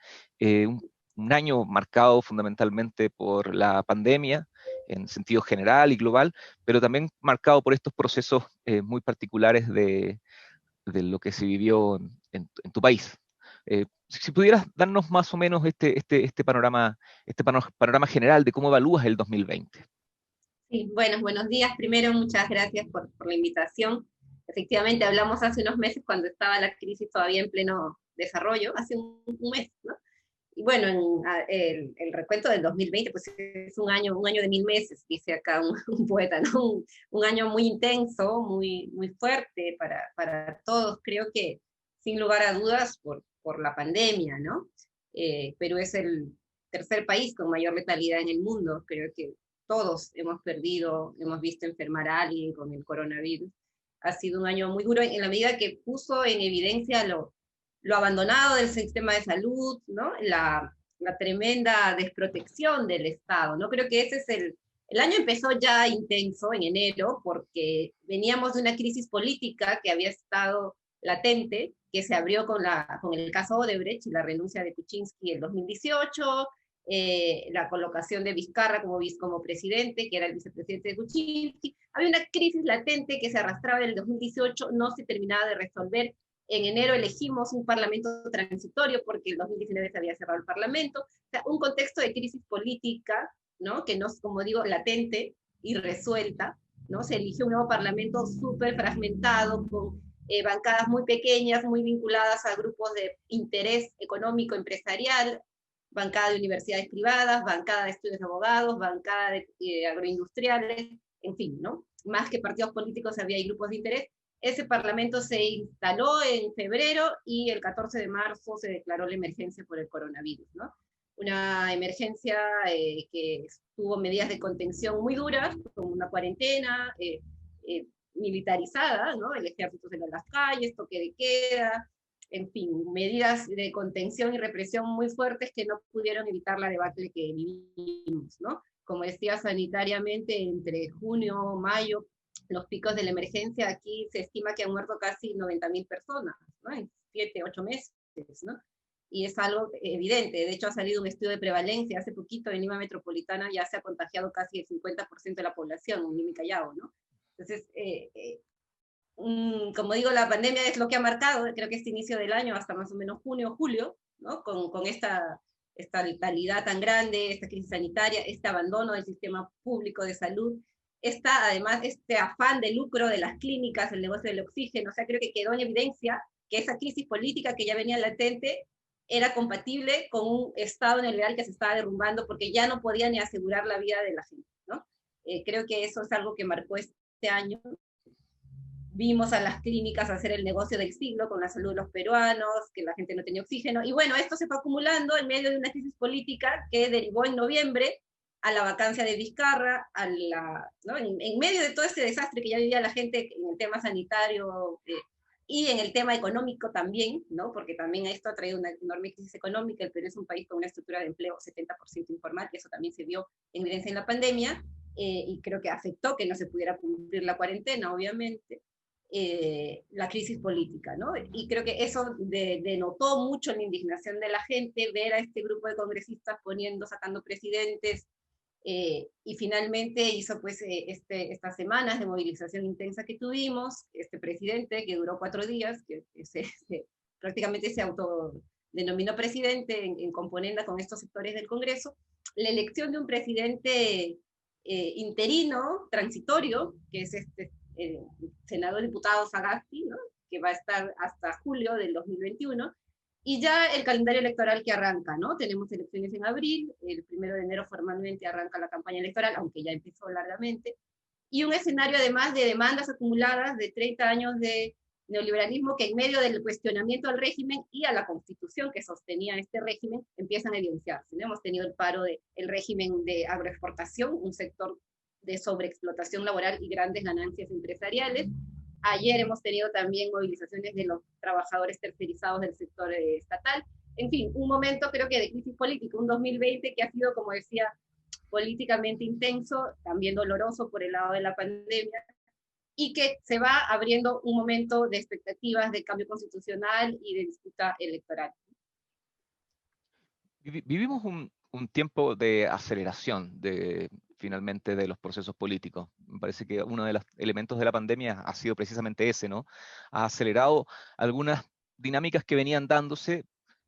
un año marcado fundamentalmente por la pandemia, en sentido general y global, pero también marcado por estos procesos muy particulares de lo que se vivió en tu país. Si pudieras darnos más o menos este panorama general de cómo evalúas el 2020. Sí, buenos días. Primero, muchas gracias por la invitación. Efectivamente, hablamos hace unos meses cuando estaba la crisis todavía en pleno desarrollo, hace un mes, ¿no? Y bueno, el recuento del 2020, pues es un año de 1000 meses, dice acá un poeta, ¿no? Un año muy intenso, muy fuerte para todos, creo que sin lugar a dudas por la pandemia, ¿no? Perú es el tercer país con mayor letalidad en el mundo, creo que todos hemos visto enfermar a alguien con el coronavirus. Ha sido un año muy duro en la medida que puso en evidencia lo abandonado del sistema de salud, ¿no? La tremenda desprotección del Estado, ¿no? Creo que ese es el año empezó ya intenso en enero porque veníamos de una crisis política que había estado latente, que se abrió con el caso Odebrecht y la renuncia de Kuczynski en 2018, la colocación de Vizcarra como presidente, que era el vicepresidente de Kuczynski. Había una crisis latente que se arrastraba en el 2018, no se terminaba de resolver. En enero elegimos un parlamento transitorio porque en 2019 se había cerrado el parlamento. O sea, un contexto de crisis política, ¿no? Que no es, como digo, latente y resuelta, ¿no? Se eligió un nuevo parlamento súper fragmentado, con bancadas muy pequeñas, muy vinculadas a grupos de interés económico, empresarial, bancada de universidades privadas, bancada de estudios de abogados, bancada de agroindustriales, en fin, ¿no? Más que partidos políticos había grupos de interés. Ese parlamento se instaló en febrero y el 14 de marzo se declaró la emergencia por el coronavirus, ¿no? Una emergencia que tuvo medidas de contención muy duras, como una cuarentena militarizada, ¿no? El ejército salió a las calles, toque de queda, en fin, medidas de contención y represión muy fuertes que no pudieron evitar la debacle que vivimos, ¿no? Como decía, sanitariamente, entre junio, mayo, los picos de la emergencia, aquí se estima que han muerto casi 90.000 personas, ¿no? En 7, 8 meses, ¿no? Y es algo evidente. De hecho, ha salido un estudio de prevalencia hace poquito en Lima Metropolitana, ya se ha contagiado casi el 50% de la población, en Lima y Callao, ¿no? Entonces, como digo, la pandemia es lo que ha marcado, creo que este inicio del año, hasta más o menos junio, julio, ¿no? Con esta letalidad tan grande, esta crisis sanitaria, este abandono del sistema público de salud, además este afán de lucro de las clínicas, el negocio del oxígeno. O sea, creo que quedó en evidencia que esa crisis política que ya venía latente era compatible con un Estado neoliberal que se estaba derrumbando porque ya no podía ni asegurar la vida de la gente, ¿no? Creo que eso es algo que marcó este año. Vimos a las clínicas hacer el negocio del siglo con la salud de los peruanos, que la gente no tenía oxígeno, y bueno, esto se fue acumulando en medio de una crisis política que derivó en noviembre a la vacancia de Vizcarra, ¿no? en medio de todo este desastre que ya vivía la gente en el tema sanitario y en el tema económico también, ¿no? Porque también esto ha traído una enorme crisis económica. El Perú es un país con una estructura de empleo 70% informal, que eso también se vio en evidencia en la pandemia. y creo que afectó que no se pudiera cumplir la cuarentena, obviamente, la crisis política, ¿no? Y creo que eso denotó mucho la indignación de la gente, ver a este grupo de congresistas sacando presidentes, y finalmente hizo pues estas semanas de movilización intensa que tuvimos, este presidente que duró 4 días, que prácticamente se autodenominó presidente en componenda con estos sectores del Congreso, la elección de un presidente interino, transitorio, que es senador diputado Sagasti, ¿no? Que va a estar hasta julio del 2021, y ya el calendario electoral que arranca, ¿no? Tenemos elecciones en abril, el 1 de enero formalmente arranca la campaña electoral, aunque ya empezó largamente, y un escenario además de demandas acumuladas de 30 años de neoliberalismo que en medio del cuestionamiento al régimen y a la constitución que sostenía este régimen empiezan a evidenciarse, ¿no? Hemos tenido el paro del régimen de agroexportación, un sector de sobreexplotación laboral y grandes ganancias empresariales. Ayer hemos tenido también movilizaciones de los trabajadores tercerizados del sector estatal. En fin, un momento creo que de crisis política, un 2020 que ha sido, como decía, políticamente intenso, también doloroso por el lado de la pandemia, y que se va abriendo un momento de expectativas de cambio constitucional y de disputa electoral. Vivimos un tiempo de aceleración finalmente de los procesos políticos. Me parece que uno de los elementos de la pandemia ha sido precisamente ese, ¿no? Ha acelerado algunas dinámicas que venían dándose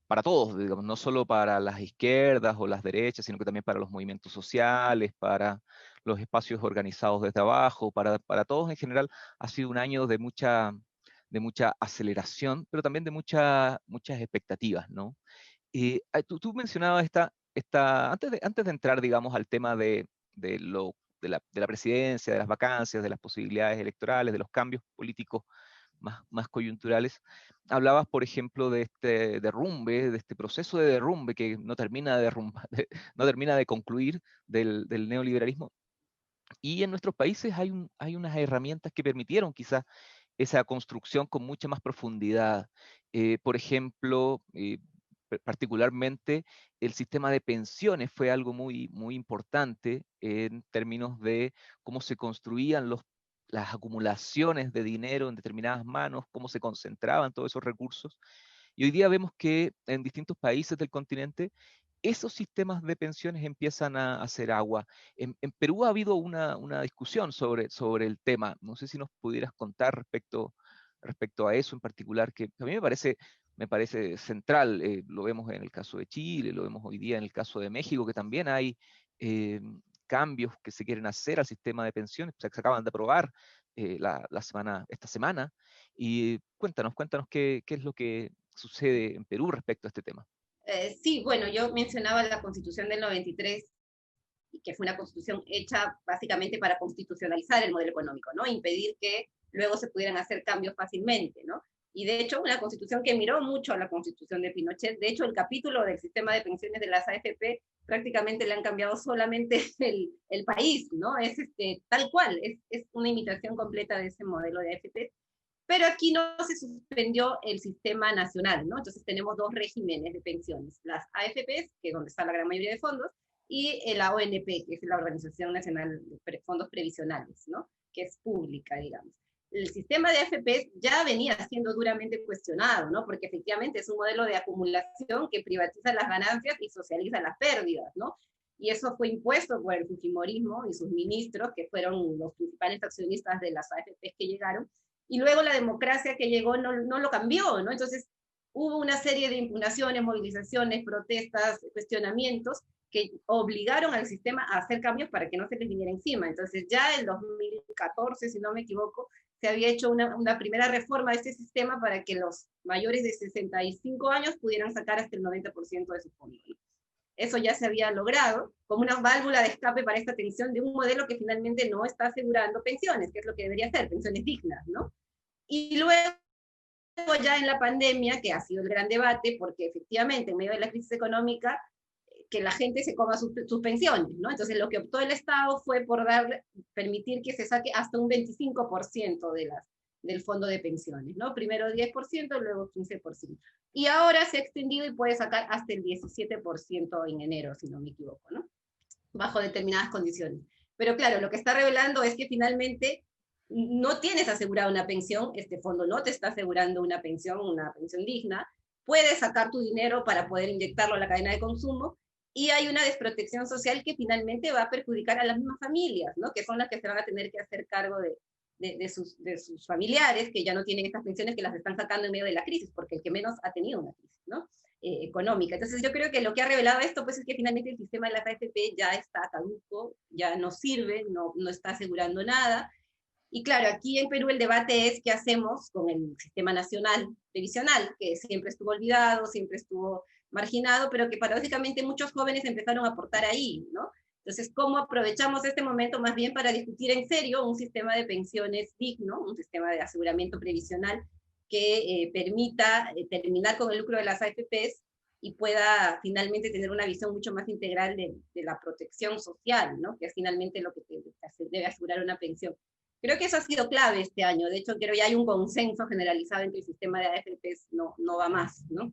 para todos, digamos, no solo para las izquierdas o las derechas, sino que también para los movimientos sociales, para los espacios organizados desde abajo, para todos en general. Ha sido un año de mucha aceleración, pero también de muchas expectativas, ¿no? Tú mencionabas antes de entrar, digamos, al tema de la presidencia, de las vacancias, de las posibilidades electorales, de los cambios políticos más coyunturales, hablabas, por ejemplo, de este derrumbe, de este proceso de derrumbe que no termina no termina de concluir del neoliberalismo. Y en nuestros países hay unas herramientas que permitieron quizás esa construcción con mucha más profundidad. Por ejemplo, particularmente el sistema de pensiones fue algo muy, muy importante en términos de cómo se construían las acumulaciones de dinero en determinadas manos, cómo se concentraban todos esos recursos. Y hoy día vemos que en distintos países del continente esos sistemas de pensiones empiezan a hacer agua. En Perú ha habido una discusión sobre el tema. No sé si nos pudieras contar respecto a eso en particular, que a mí me parece central. Lo vemos en el caso de Chile, lo vemos hoy día en el caso de México, que también hay cambios que se quieren hacer al sistema de pensiones. Se acaban de aprobar esta semana. Y cuéntanos qué es lo que sucede en Perú respecto a este tema. Sí, bueno, yo mencionaba la Constitución del 93, que fue una constitución hecha básicamente para constitucionalizar el modelo económico, ¿no? Impedir que luego se pudieran hacer cambios fácilmente, ¿no? Y de hecho, una constitución que miró mucho a la constitución de Pinochet. De hecho, el capítulo del sistema de pensiones de las AFP prácticamente le han cambiado solamente el país, ¿no? Es tal cual, es una imitación completa de ese modelo de AFP. Pero aquí no se suspendió el sistema nacional, ¿no? Entonces tenemos 2 regímenes de pensiones, las AFPs, que es donde está la gran mayoría de fondos, y la ONP, que es la Organización Nacional de Fondos Previsionales, ¿no? Que es pública, digamos. El sistema de AFPs ya venía siendo duramente cuestionado, ¿no? Porque efectivamente es un modelo de acumulación que privatiza las ganancias y socializa las pérdidas, ¿no? Y eso fue impuesto por el fujimorismo y sus ministros, que fueron los principales accionistas de las AFPs que llegaron, y luego la democracia que llegó no lo cambió, ¿no? Entonces hubo una serie de impugnaciones, movilizaciones, protestas, cuestionamientos que obligaron al sistema a hacer cambios para que no se les viniera encima. Entonces ya en 2014, si no me equivoco, se había hecho una primera reforma de este sistema para que los mayores de 65 años pudieran sacar hasta el 90% de sus fondos. Eso ya se había logrado como una válvula de escape para esta tensión de un modelo que finalmente no está asegurando pensiones, que es lo que debería ser, pensiones dignas, ¿no? Y luego ya en la pandemia, que ha sido el gran debate, porque efectivamente en medio de la crisis económica, que la gente se coma sus pensiones, ¿no? Entonces lo que optó el Estado fue por permitir que se saque hasta un 25% del fondo de pensiones, ¿no? Primero 10%, luego 15%. Y ahora se ha extendido y puede sacar hasta el 17% en enero, si no me equivoco, ¿no? Bajo determinadas condiciones. Pero claro, lo que está revelando es que finalmente no tienes asegurada una pensión, este fondo no te está asegurando una pensión digna, puedes sacar tu dinero para poder inyectarlo a la cadena de consumo, y hay una desprotección social que finalmente va a perjudicar a las mismas familias, ¿no? Que son las que se van a tener que hacer cargo de sus familiares, que ya no tienen estas pensiones, que las están sacando en medio de la crisis, porque el que menos ha tenido una crisis, ¿no? Económica. Entonces yo creo que lo que ha revelado esto pues es que finalmente el sistema de las AFP ya está caduco, ya no sirve, no está asegurando nada. Y claro, aquí en Perú el debate es qué hacemos con el sistema nacional previsional, que siempre estuvo olvidado, siempre estuvo marginado, pero que paradójicamente muchos jóvenes empezaron a aportar ahí, ¿no? Entonces, ¿cómo aprovechamos este momento más bien para discutir en serio un sistema de pensiones digno, un sistema de aseguramiento previsional que permita terminar con el lucro de las AFPs y pueda finalmente tener una visión mucho más integral de la protección social, ¿no? Que es finalmente lo que debe asegurar una pensión. Creo que eso ha sido clave este año. De hecho, creo que ya hay un consenso generalizado en que el sistema de AFPs no va más, ¿no?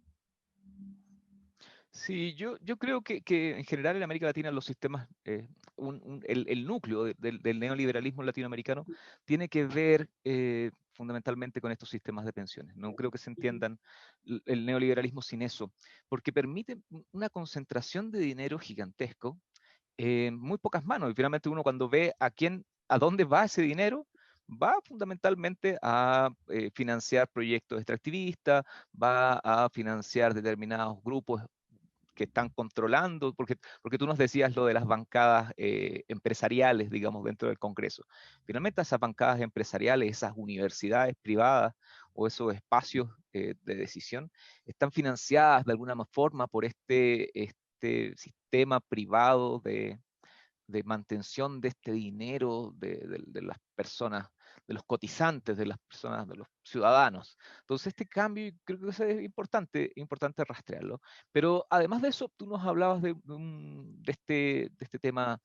Sí, yo creo que en general en América Latina los sistemas, el núcleo del neoliberalismo latinoamericano tiene que ver fundamentalmente con estos sistemas de pensiones. No creo que se entiendan el neoliberalismo sin eso, porque permite una concentración de dinero gigantesco en muy pocas manos. Y finalmente uno cuando ve a dónde va ese dinero, va fundamentalmente a financiar proyectos extractivistas, va a financiar determinados grupos que están controlando, porque tú nos decías lo de las bancadas empresariales, digamos, dentro del Congreso. Finalmente esas bancadas empresariales, esas universidades privadas o esos espacios de decisión, están financiadas de alguna forma por este sistema privado de mantención de este dinero de las personas, de los cotizantes, de las personas, de los ciudadanos. Entonces este cambio creo que es importante rastrearlo. Pero además de eso, tú nos hablabas de este tema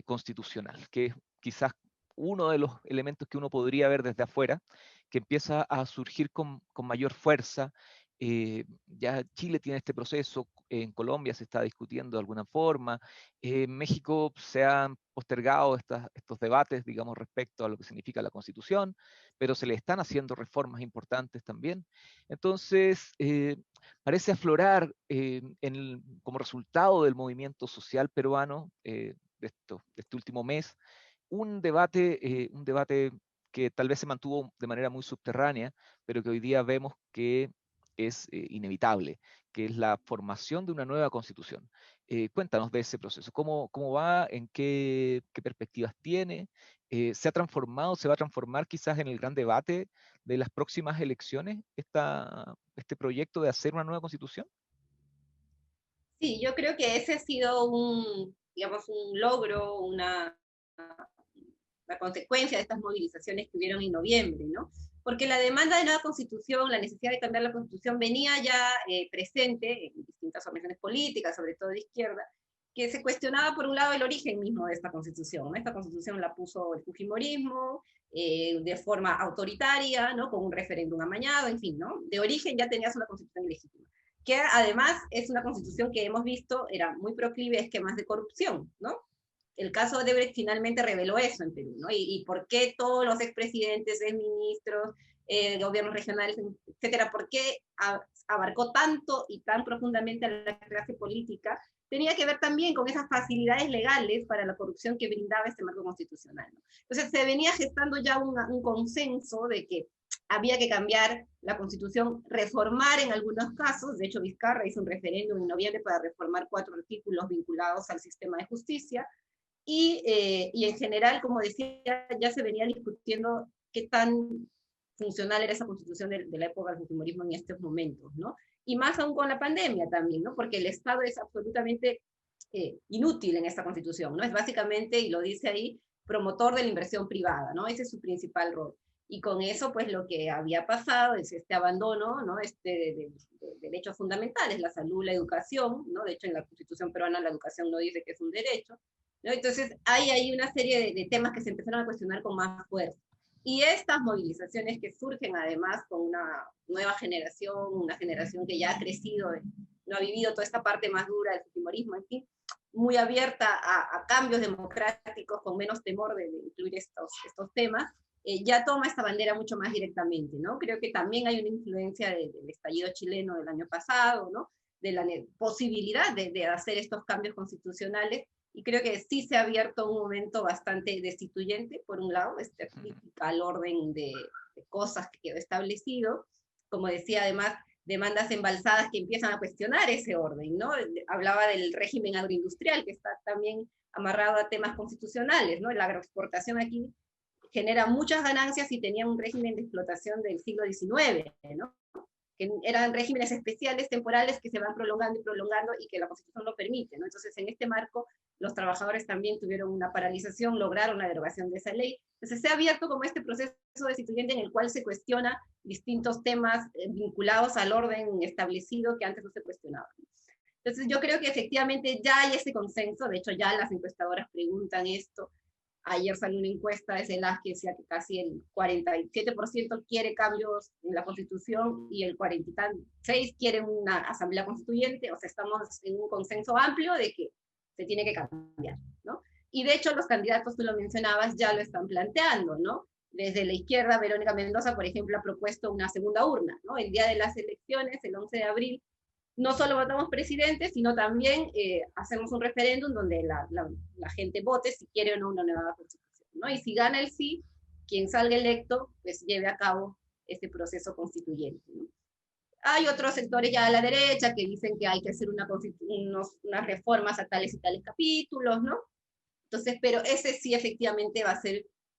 constitucional, que es quizás uno de los elementos que uno podría ver desde afuera, que empieza a surgir con mayor fuerza. Ya Chile tiene este proceso, en Colombia se está discutiendo de alguna forma, en México se han postergado estos debates, digamos, respecto a lo que significa la Constitución, pero se le están haciendo reformas importantes también. Entonces, parece aflorar como resultado del movimiento social peruano de este último mes, un debate que tal vez se mantuvo de manera muy subterránea, pero que hoy día vemos que es inevitable, que es la formación de una nueva constitución. Cuéntanos de ese proceso, ¿cómo va? ¿En qué perspectivas tiene? ¿Se ha transformado, se va a transformar quizás en el gran debate de las próximas elecciones este proyecto de hacer una nueva constitución? Sí, yo creo que ese ha sido digamos, un logro, la consecuencia de estas movilizaciones que hubieron en noviembre, ¿no? Porque la demanda de nueva constitución, la necesidad de cambiar la constitución venía ya presente en distintas organizaciones políticas, sobre todo de izquierda, que se cuestionaba por un lado el origen mismo de esta constitución, ¿no? Esta constitución la puso el fujimorismo de forma autoritaria, ¿no? Con un referéndum amañado, en fin, ¿no? De origen ya tenías una constitución ilegítima, que además es una constitución que hemos visto era muy proclive a esquemas de corrupción, ¿no? El caso de Odebrecht finalmente reveló eso en Perú, ¿no? Y por qué todos los expresidentes, exministros, gobiernos regionales, etcétera, por qué abarcó tanto y tan profundamente a la clase política, tenía que ver también con esas facilidades legales para la corrupción que brindaba este marco constitucional, ¿no? Entonces se venía gestando ya un consenso de que había que cambiar la Constitución, reformar en algunos casos. De hecho, Vizcarra hizo un referéndum en noviembre para reformar 4 artículos vinculados al sistema de justicia, y en general, como decía, ya se venía discutiendo qué tan funcional era esa Constitución de la época del fujimorismo en estos momentos, ¿no? Y más aún con la pandemia también, ¿no? Porque el Estado es absolutamente inútil en esta Constitución, ¿no? Es básicamente, y lo dice ahí, promotor de la inversión privada, ¿no? Ese es su principal rol. Y con eso, pues lo que había pasado es este abandono, ¿no? De derechos fundamentales, la salud, la educación, ¿no? De hecho, en la Constitución peruana la educación no dice que es un derecho, ¿no? Entonces, hay una serie de temas que se empezaron a cuestionar con más fuerza. Y estas movilizaciones que surgen además con una nueva generación, una generación que ya ha crecido, no ha vivido toda esta parte más dura del fujimorismo, en fin, muy abierta a cambios democráticos con menos temor de incluir estos temas, ya toma esta bandera mucho más directamente, ¿no? Creo que también hay una influencia del estallido chileno del año pasado, ¿no? De la posibilidad de hacer estos cambios constitucionales, y creo que sí se ha abierto un momento bastante destituyente, por un lado, esta crítica al orden de cosas que quedó establecido, como decía además, demandas embalsadas que empiezan a cuestionar ese orden, ¿no? Hablaba del régimen agroindustrial, que está también amarrado a temas constitucionales, ¿no? La agroexportación aquí genera muchas ganancias y tenía un régimen de explotación del siglo XIX, ¿no? Que eran regímenes especiales, temporales, que se van prolongando y prolongando y que la Constitución lo permite, ¿no? Entonces, en este marco, los trabajadores también tuvieron una paralización, lograron la derogación de esa ley. Entonces, se ha abierto como este proceso destituyente en el cual se cuestiona distintos temas vinculados al orden establecido que antes no se cuestionaban. Entonces, yo creo que efectivamente ya hay ese consenso, de hecho ya las encuestadoras preguntan esto. Ayer salió una encuesta de CELAS que decía que casi el 47% quiere cambios en la Constitución y el 46% quiere una asamblea constituyente, o sea, estamos en un consenso amplio de que se tiene que cambiar, ¿no? Y de hecho los candidatos, tú lo mencionabas, ya lo están planteando, ¿no? Desde la izquierda, Verónica Mendoza, por ejemplo, ha propuesto una segunda urna, ¿no? El día de las elecciones, el 11 de abril, no solo votamos presidente, sino también hacemos un referéndum donde la gente vote si quiere o no una nueva constitución, ¿no? Y si gana el sí, quien salga electo, pues lleve a cabo este proceso constituyente, ¿no? Hay otros sectores ya a la derecha que dicen que hay que hacer unas reformas a tales y tales capítulos, ¿no? Entonces, pero ese sí efectivamente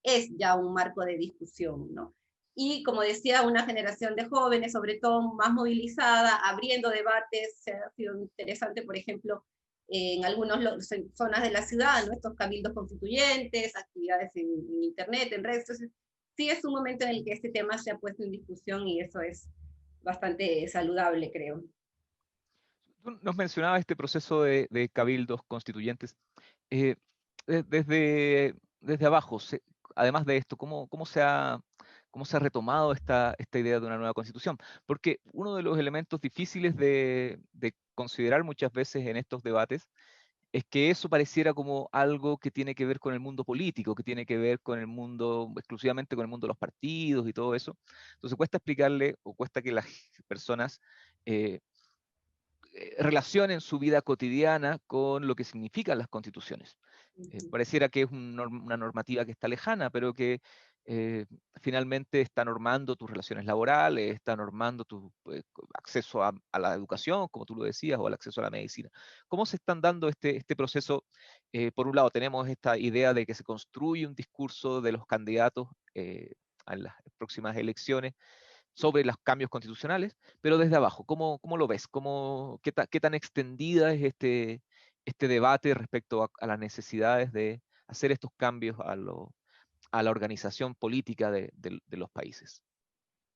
es ya un marco de discusión, ¿no? Y como decía, una generación de jóvenes, sobre todo más movilizada, abriendo debates. Ha sido interesante, por ejemplo, en algunas zonas de la ciudad, ¿no? Estos cabildos constituyentes, actividades en internet, en redes. Entonces, sí es un momento en el que este tema se ha puesto en discusión y eso es bastante saludable, creo. Tú nos mencionabas este proceso de cabildos constituyentes. Desde abajo, además de esto, ¿cómo se ha retomado esta idea de una nueva constitución? Porque uno de los elementos difíciles de considerar muchas veces en estos debates es que eso pareciera como algo que tiene que ver con el mundo político, que tiene que ver con el mundo, exclusivamente con el mundo de los partidos y todo eso. Entonces cuesta explicarle, o cuesta que las personas relacionen su vida cotidiana con lo que significan las constituciones. Pareciera que es una normativa que está lejana, pero que finalmente está normando tus relaciones laborales, está normando tu acceso a la educación, como tú lo decías, o al acceso a la medicina. ¿Cómo se están dando este proceso? Por un lado, tenemos esta idea de que se construye un discurso de los candidatos a las próximas elecciones sobre los cambios constitucionales, pero desde abajo, ¿cómo lo ves? ¿Qué tan extendida es este debate respecto a las necesidades de hacer estos cambios a la organización política de los países?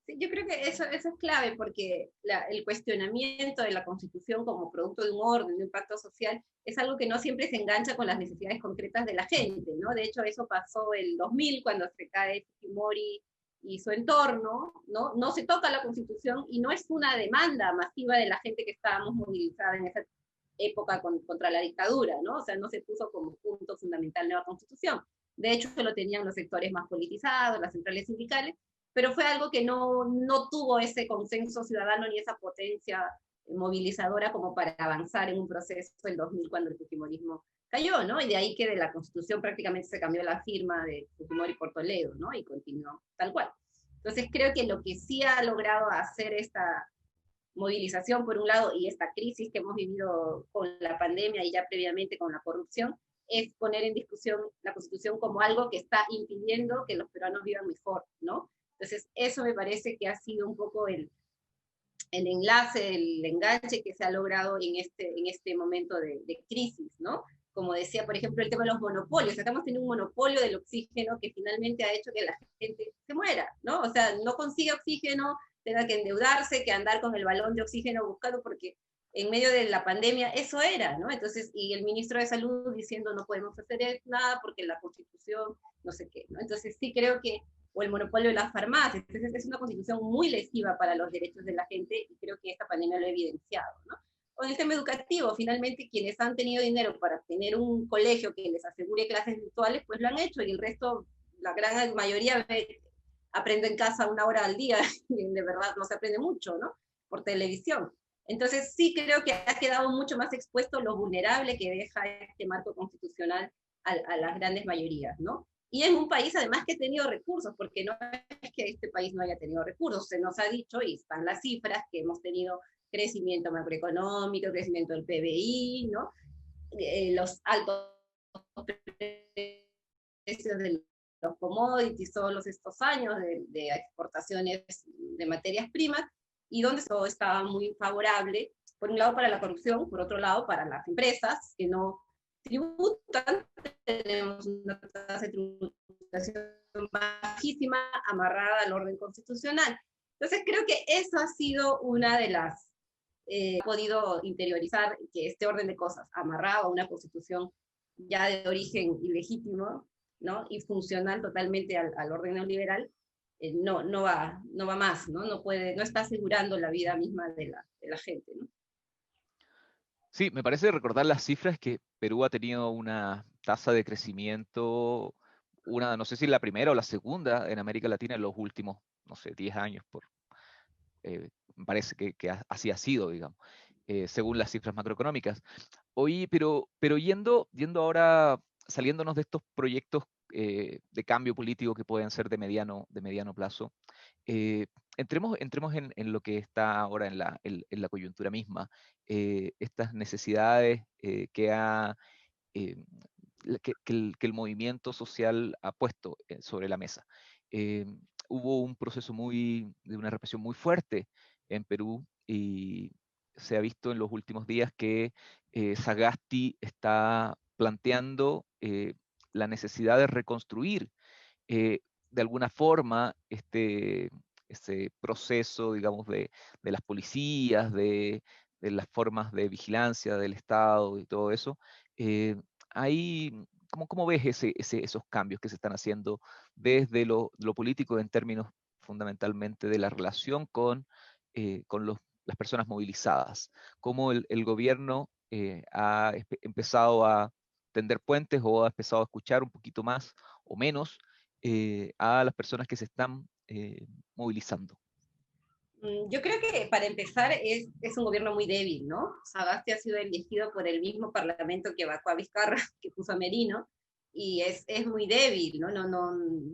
Sí, yo creo que eso es clave, porque el cuestionamiento de la Constitución como producto de un orden, de un pacto social, es algo que no siempre se engancha con las necesidades concretas de la gente, ¿no? De hecho, eso pasó el 2000, cuando se cae Fujimori y su entorno, ¿no? No se toca la Constitución y no es una demanda masiva de la gente que estábamos movilizada en esa época contra la dictadura, ¿no? O sea, no se puso como punto fundamental nueva Constitución. De hecho, lo tenían los sectores más politizados, las centrales sindicales, pero fue algo que no tuvo ese consenso ciudadano ni esa potencia movilizadora como para avanzar en un proceso el 2000 cuando el fujimorismo cayó, ¿no? Y de ahí que de la Constitución prácticamente se cambió la firma de Fujimori por Toledo, ¿no? Y continuó tal cual. Entonces creo que lo que sí ha logrado hacer esta movilización por un lado y esta crisis que hemos vivido con la pandemia y ya previamente con la corrupción, es poner en discusión la Constitución como algo que está impidiendo que los peruanos vivan mejor, ¿no? Entonces eso me parece que ha sido un poco el enlace, el enganche que se ha logrado en este momento de crisis, ¿no? Como decía, por ejemplo, el tema de los monopolios. Estamos teniendo un monopolio del oxígeno que finalmente ha hecho que la gente se muera, ¿no? O sea, no consigue oxígeno, tenga que endeudarse, que andar con el balón de oxígeno buscando, porque en medio de la pandemia eso era, ¿no? Entonces, y el ministro de Salud diciendo no podemos hacer nada porque la Constitución, no sé qué, ¿no? Entonces sí creo que, o el monopolio de las farmacias, entonces es una Constitución muy lesiva para los derechos de la gente, y creo que esta pandemia lo ha evidenciado, ¿no? o en el tema educativo. Finalmente, quienes han tenido dinero para tener un colegio que les asegure clases virtuales, pues lo han hecho, y el resto, la gran mayoría, aprende en casa 1 hora al día, y de verdad no se aprende mucho, ¿no? Por televisión. Entonces sí creo que ha quedado mucho más expuesto lo vulnerable que deja este marco constitucional a las grandes mayorías, ¿no? Y en un país además que ha tenido recursos, porque no es que este país no haya tenido recursos, se nos ha dicho, y están las cifras, que hemos tenido crecimiento macroeconómico, crecimiento del PBI, ¿no? Los altos precios de los commodities todos estos años de exportaciones de materias primas, y donde todo estaba muy favorable, por un lado para la corrupción, por otro lado para las empresas que no tributan. Tenemos una tasa de tributación bajísima amarrada al orden constitucional. Entonces creo que eso ha sido una de las, ha podido interiorizar que este orden de cosas amarrado a una constitución ya de origen ilegítimo, ¿no? Y funcional totalmente al orden neoliberal, no va más, ¿no? No está asegurando la vida misma de la gente, ¿no? Sí, me parece recordar las cifras que Perú ha tenido una tasa de crecimiento, no sé si la primera o la segunda en América Latina en los últimos, no sé, 10 años, me parece que así ha sido, digamos, según las cifras macroeconómicas. Oye, pero yendo ahora, saliéndonos de estos proyectos de cambio político que pueden ser de mediano plazo, entremos en lo que está ahora en la coyuntura misma, estas necesidades que el movimiento social ha puesto sobre la mesa. Hubo un proceso de una represión muy fuerte en Perú, y se ha visto en los últimos días que Sagasti está planteando la necesidad de reconstruir de alguna forma ese proceso, digamos, de las policías, de las formas de vigilancia del Estado y todo eso. ¿Cómo ves esos cambios que se están haciendo desde lo político en términos fundamentalmente de la relación con las personas movilizadas? ¿Cómo el gobierno ha empezado a tender puentes, o ha empezado a escuchar un poquito más o menos a las personas que se están movilizando? Yo creo que para empezar es un gobierno muy débil, ¿no? Sagasti ha sido elegido por el mismo parlamento que vacó a Vizcarra, que puso a Merino, y es muy débil, ¿no?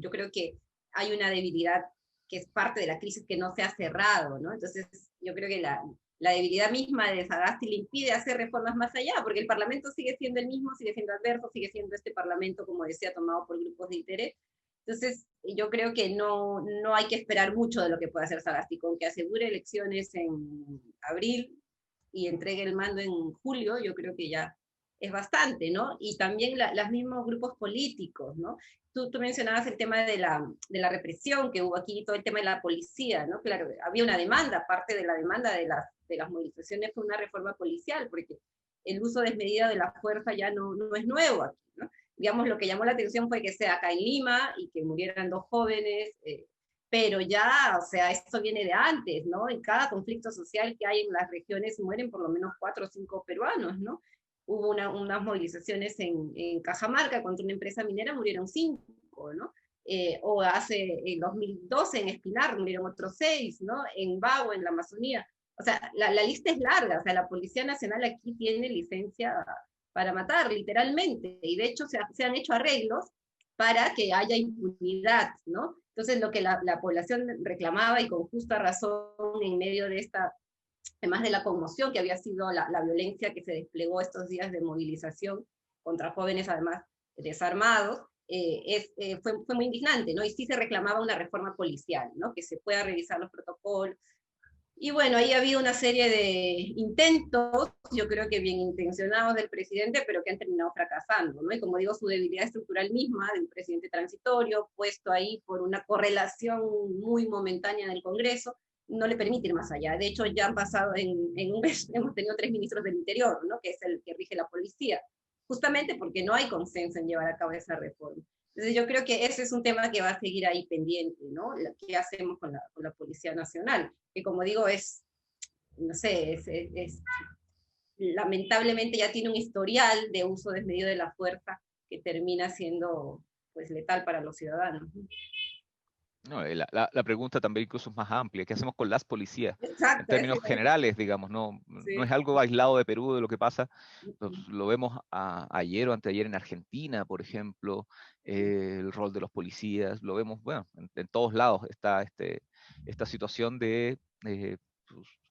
Yo creo que hay una debilidad que es parte de la crisis que no se ha cerrado, ¿no? Entonces yo creo que la debilidad misma de Sagasti le impide hacer reformas más allá, porque el parlamento sigue siendo el mismo, sigue siendo adverso, sigue siendo este parlamento, como decía, tomado por grupos de interés. Entonces, yo creo que no hay que esperar mucho de lo que pueda hacer Sagasti, con que asegure elecciones en abril y entregue el mando en julio, yo creo que ya es bastante, ¿no? Y también los mismos grupos políticos, ¿no? Tú mencionabas el tema de la represión que hubo aquí, todo el tema de la policía, ¿no? Claro, había una demanda, parte de la demanda de las movilizaciones fue una reforma policial, porque el uso desmedido de la fuerza ya no es nuevo aquí, ¿no? Digamos, lo que llamó la atención fue que sea acá en Lima y que murieran 2 jóvenes, pero ya, o sea, esto viene de antes, ¿no? En cada conflicto social que hay en las regiones mueren por lo menos 4 o 5 peruanos, ¿no? Hubo unas movilizaciones en Cajamarca contra una empresa minera, murieron 5, ¿no? O en 2012 en Espinar murieron otros 6, ¿no? En Bagua, en la Amazonía. O sea, la lista es larga, o sea, la Policía Nacional aquí tiene licencia para matar, literalmente, y de hecho se han hecho arreglos para que haya impunidad, ¿no? Entonces lo que la población reclamaba, y con justa razón en medio de esta, además de la conmoción que había sido la violencia que se desplegó estos días de movilización contra jóvenes además desarmados, fue muy indignante, ¿no? Y sí se reclamaba una reforma policial, ¿no? Que se pueda revisar los protocolos. Y bueno, ahí ha habido una serie de intentos, yo creo que bien intencionados del presidente, pero que han terminado fracasando, ¿no? Y como digo, su debilidad estructural misma de un presidente transitorio, puesto ahí por una correlación muy momentánea en el Congreso, no le permite ir más allá. De hecho, ya han pasado en un mes, hemos tenido 3 ministros del Interior, ¿no? Que es el que rige la policía, justamente porque no hay consenso en llevar a cabo esa reforma. Entonces yo creo que ese es un tema que va a seguir ahí pendiente, ¿no? ¿Qué hacemos con la Policía Nacional? Que como digo, no sé, lamentablemente ya tiene un historial de uso desmedido de la fuerza que termina siendo pues letal para los ciudadanos. No, la pregunta también incluso es más amplia. ¿Qué hacemos con las policías? En Exacto, términos generales, digamos, no sí. es algo aislado de Perú, de lo que pasa. Lo vemos ayer o anteayer en Argentina, por ejemplo, el rol de los policías. Lo vemos, bueno, en todos lados está esta situación de, pues,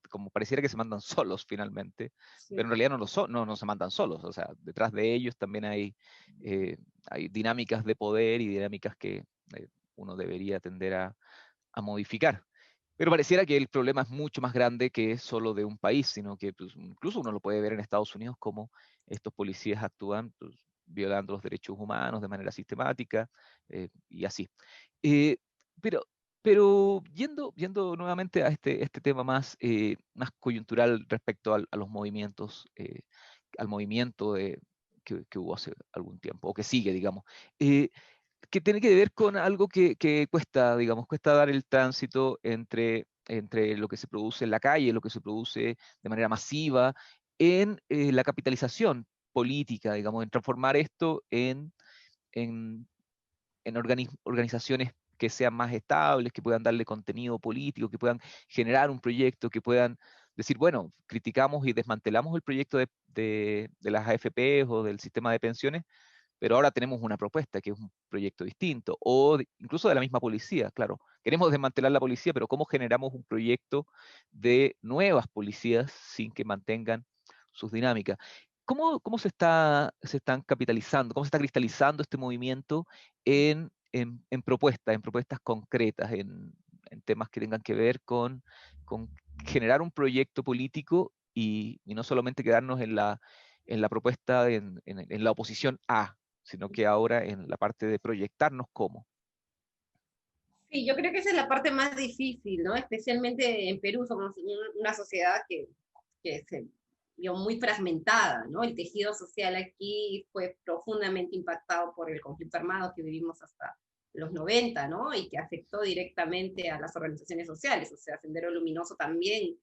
como pareciera que se mandan solos finalmente, Sí. pero en realidad no se mandan solos. O sea, detrás de ellos también hay dinámicas de poder y dinámicas que uno debería tender a modificar. Pero pareciera que el problema es mucho más grande que solo de un país, sino que pues, incluso uno lo puede ver en Estados Unidos como estos policías actúan pues, violando los derechos humanos de manera sistemática y así. Eh, pero pero yendo nuevamente a este tema más coyuntural respecto a los movimientos, al movimiento que hubo hace algún tiempo, o que sigue, digamos. Que tiene que ver con algo que cuesta, digamos, cuesta dar el tránsito entre lo que se produce en la calle, lo que se produce de manera masiva, en la capitalización política, digamos, en transformar esto en, en organizaciones que sean más estables, que puedan darle contenido político, que puedan generar un proyecto, que puedan decir, bueno, criticamos y desmantelamos el proyecto de las AFP o del sistema de pensiones, pero ahora tenemos una propuesta que es un proyecto distinto, o incluso de la misma policía, claro. Queremos desmantelar la policía, pero ¿cómo generamos un proyecto de nuevas policías sin que mantengan sus dinámicas? ¿Cómo se están capitalizando, cómo se está cristalizando este movimiento en propuestas concretas, en temas que tengan que ver con generar un proyecto político y no solamente quedarnos en la propuesta, en la oposición a, sino que ahora en la parte de proyectarnos como? Sí, yo creo que esa es la parte más difícil, ¿no? Especialmente en Perú somos una sociedad que se vio muy fragmentada, ¿no? El tejido social aquí fue profundamente impactado por el conflicto armado que vivimos hasta los 90, ¿no? Y que afectó directamente a las organizaciones sociales, o sea, Sendero Luminoso también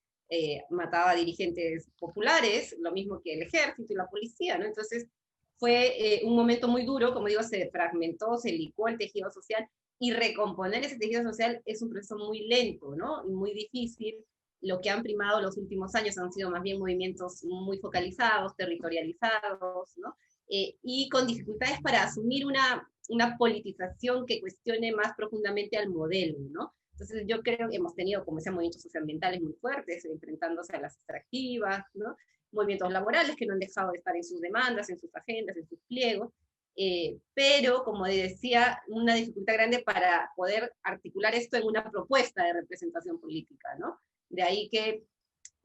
mataba a dirigentes populares, lo mismo que el ejército y la policía, ¿no? Entonces fue un momento muy duro, como digo, se fragmentó, se licuó el tejido social, y recomponer ese tejido social es un proceso muy lento, ¿no? Y muy difícil. Lo que han primado los últimos años han sido más bien movimientos muy focalizados, territorializados, ¿no? Y con dificultades para asumir una politización que cuestione más profundamente al modelo, ¿no? Entonces yo creo que hemos tenido, como decía, movimientos socioambientales muy fuertes, enfrentándose a las extractivas, ¿no? Movimientos laborales que no han dejado de estar en sus demandas, en sus agendas, en sus pliegos, pero, como decía, una dificultad grande para poder articular esto en una propuesta de representación política, ¿no? De ahí que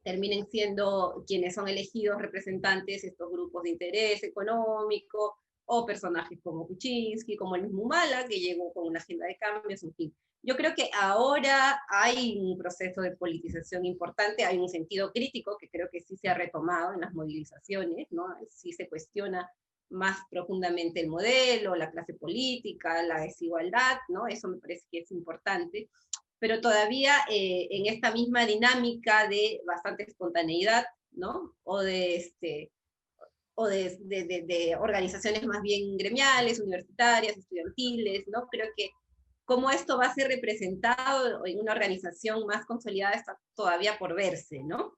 terminen siendo quienes son elegidos representantes estos grupos de interés económico, o personajes como Kuczynski, como el mismo Humala, que llegó con una agenda de cambios, en fin. Yo creo que ahora hay un proceso de politización importante, hay un sentido crítico que creo que sí se ha retomado en las movilizaciones, ¿no? Sí se cuestiona más profundamente el modelo, la clase política, la desigualdad, ¿no? Eso me parece que es importante, pero todavía en esta misma dinámica de bastante espontaneidad, ¿no? De organizaciones más bien gremiales, universitarias, estudiantiles, ¿no? Creo que cómo esto va a ser representado en una organización más consolidada está todavía por verse, ¿no?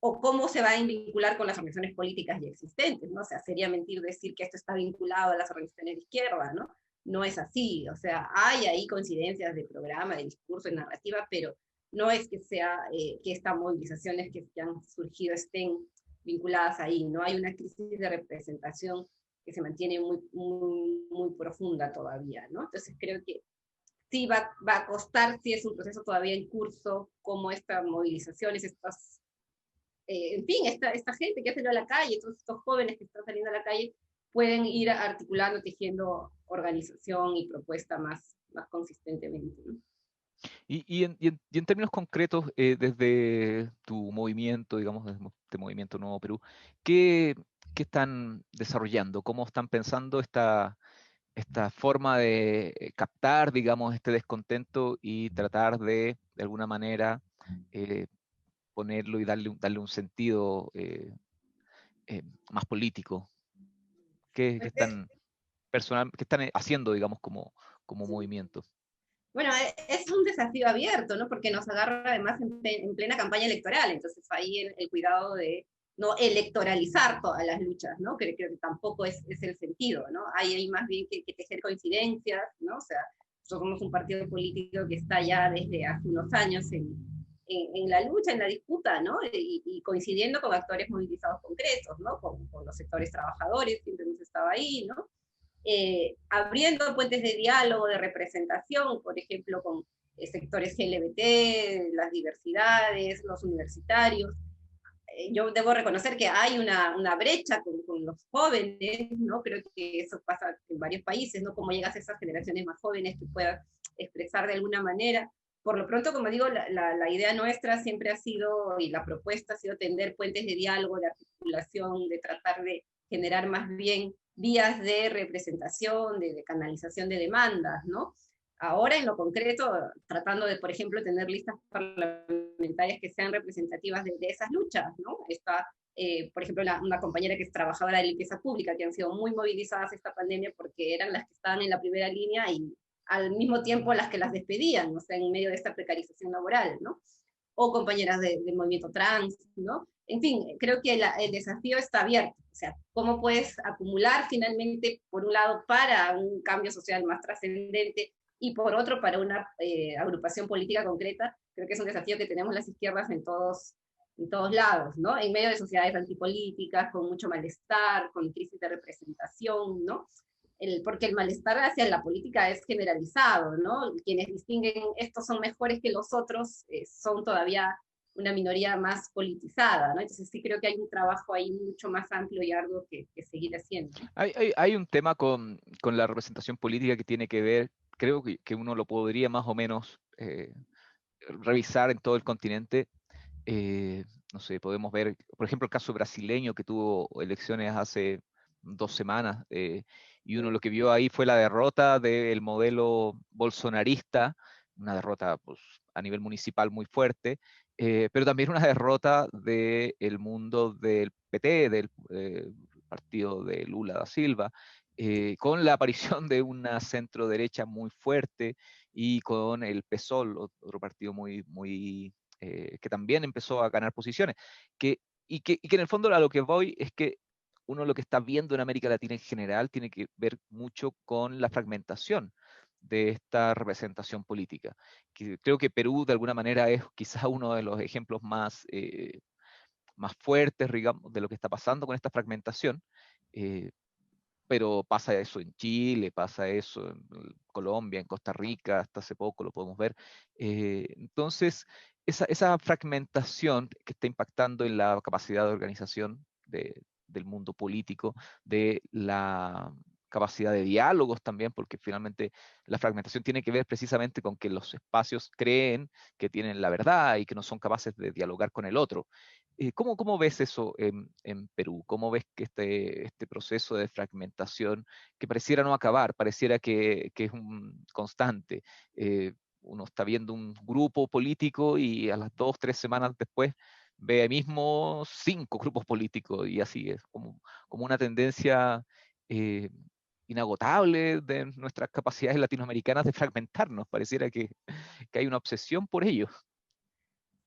O cómo se va a vincular con las organizaciones políticas ya existentes, ¿no? O sea, sería mentir decir que esto está vinculado a las organizaciones de izquierda, ¿no? No es así, o sea, hay ahí coincidencias de programa, de discurso, de narrativa, pero no es que sea que estas movilizaciones que han surgido estén vinculadas ahí, ¿no? Hay una crisis de representación que se mantiene muy profunda todavía, ¿no? Entonces creo que sí va a costar, sí es un proceso todavía en curso, como estas movilizaciones, en fin, esta gente que ha salido a la calle, todos estos jóvenes que están saliendo a la calle, pueden ir articulando, tejiendo organización y propuesta más consistentemente, ¿no? Y en términos concretos, desde tu movimiento, digamos, desde este Movimiento Nuevo Perú, ¿qué están desarrollando? ¿Cómo están pensando esta forma de captar, digamos, este descontento y tratar de alguna manera, ponerlo y darle un sentido más político? ¿Qué están qué están haciendo, digamos, como movimiento? Bueno, es un desafío abierto, ¿no? Porque nos agarra además en plena campaña electoral, entonces ahí el cuidado de no electoralizar todas las luchas, ¿no? Creo que tampoco es el sentido, ¿no? Hay más bien que tejer coincidencias, ¿no? O sea, nosotros somos un partido político que está ya desde hace unos años en la lucha, en la disputa, ¿no? Y coincidiendo con actores movilizados concretos, ¿no? Con los sectores trabajadores, siempre hemos estado ahí, ¿no? Abriendo puentes de diálogo, de representación, por ejemplo, con sectores LGBT, las diversidades, los universitarios. Yo debo reconocer que hay una brecha con los jóvenes, ¿no? Creo que eso pasa en varios países, ¿no? Cómo llegas a esas generaciones más jóvenes que puedan expresar de alguna manera. Por lo pronto, como digo, la idea nuestra siempre ha sido, y la propuesta ha sido tender puentes de diálogo, de articulación, de tratar de generar más bien vías de representación, de canalización de demandas, ¿no? Ahora, en lo concreto, tratando de, por ejemplo, tener listas parlamentarias que sean representativas de esas luchas, ¿no? Está, por ejemplo, una compañera que es trabajadora de limpieza pública, que han sido muy movilizadas esta pandemia porque eran las que estaban en la primera línea y al mismo tiempo las que las despedían, o sea, en medio de esta precarización laboral, ¿no? O compañeras del movimiento trans, ¿no? En fin, creo que el desafío está abierto, o sea, cómo puedes acumular finalmente, por un lado, para un cambio social más trascendente, y por otro, para una agrupación política concreta. Creo que es un desafío que tenemos las izquierdas en todos lados, ¿no? En medio de sociedades antipolíticas, con mucho malestar, con crisis de representación, ¿no? Porque el malestar hacia la política es generalizado, ¿no? Quienes distinguen estos son mejores que los otros son todavía una minoría más politizada, ¿no? Entonces sí creo que hay un trabajo ahí mucho más amplio y arduo que seguir haciendo. Hay un tema con la representación política que tiene que ver, creo que uno lo podría más o menos revisar en todo el continente. No sé, podemos ver, por ejemplo, el caso brasileño que tuvo elecciones hace 2 semanas, y uno lo que vio ahí fue la derrota del modelo bolsonarista, una derrota pues, a nivel municipal muy fuerte, pero también una derrota del mundo del PT, del partido de Lula da Silva, con la aparición de una centro derecha muy fuerte y con el PSOL, otro partido muy que también empezó a ganar posiciones. Y que en el fondo a lo que voy es que uno lo que está viendo en América Latina en general tiene que ver mucho con la fragmentación de esta representación política. Que creo que Perú de alguna manera es quizá uno de los ejemplos más fuertes, digamos, de lo que está pasando con esta fragmentación. Pero pasa eso en Chile, pasa eso en Colombia, en Costa Rica, hasta hace poco lo podemos ver. Entonces, esa fragmentación que está impactando en la capacidad de organización del mundo político, de la capacidad de diálogos también, porque finalmente la fragmentación tiene que ver precisamente con que los espacios creen que tienen la verdad y que no son capaces de dialogar con el otro. ¿Cómo ves eso en Perú? ¿Cómo ves que este proceso de fragmentación, que pareciera no acabar, pareciera que es un constante? Uno está viendo un grupo político y a las 2, 3 semanas después ve ahí mismo 5 grupos políticos, y así es como una tendencia inagotable de nuestras capacidades latinoamericanas de fragmentarnos. Pareciera que hay una obsesión por ello.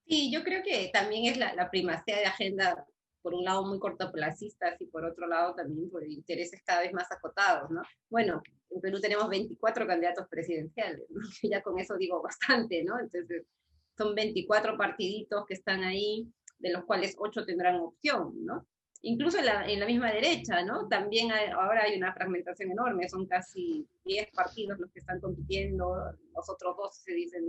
Sí, yo creo que también es la primacía de agenda, por un lado muy cortoplacistas y por otro lado también por intereses cada vez más acotados, ¿no? Bueno, en Perú tenemos 24 candidatos presidenciales, ¿no? Ya con eso digo bastante, ¿no? Entonces, son 24 partiditos que están ahí, de los cuales 8 tendrán opción, ¿no? Incluso en la misma derecha, ¿no? También ahora hay una fragmentación enorme, son casi 10 partidos los que están compitiendo, los otros 2 se dicen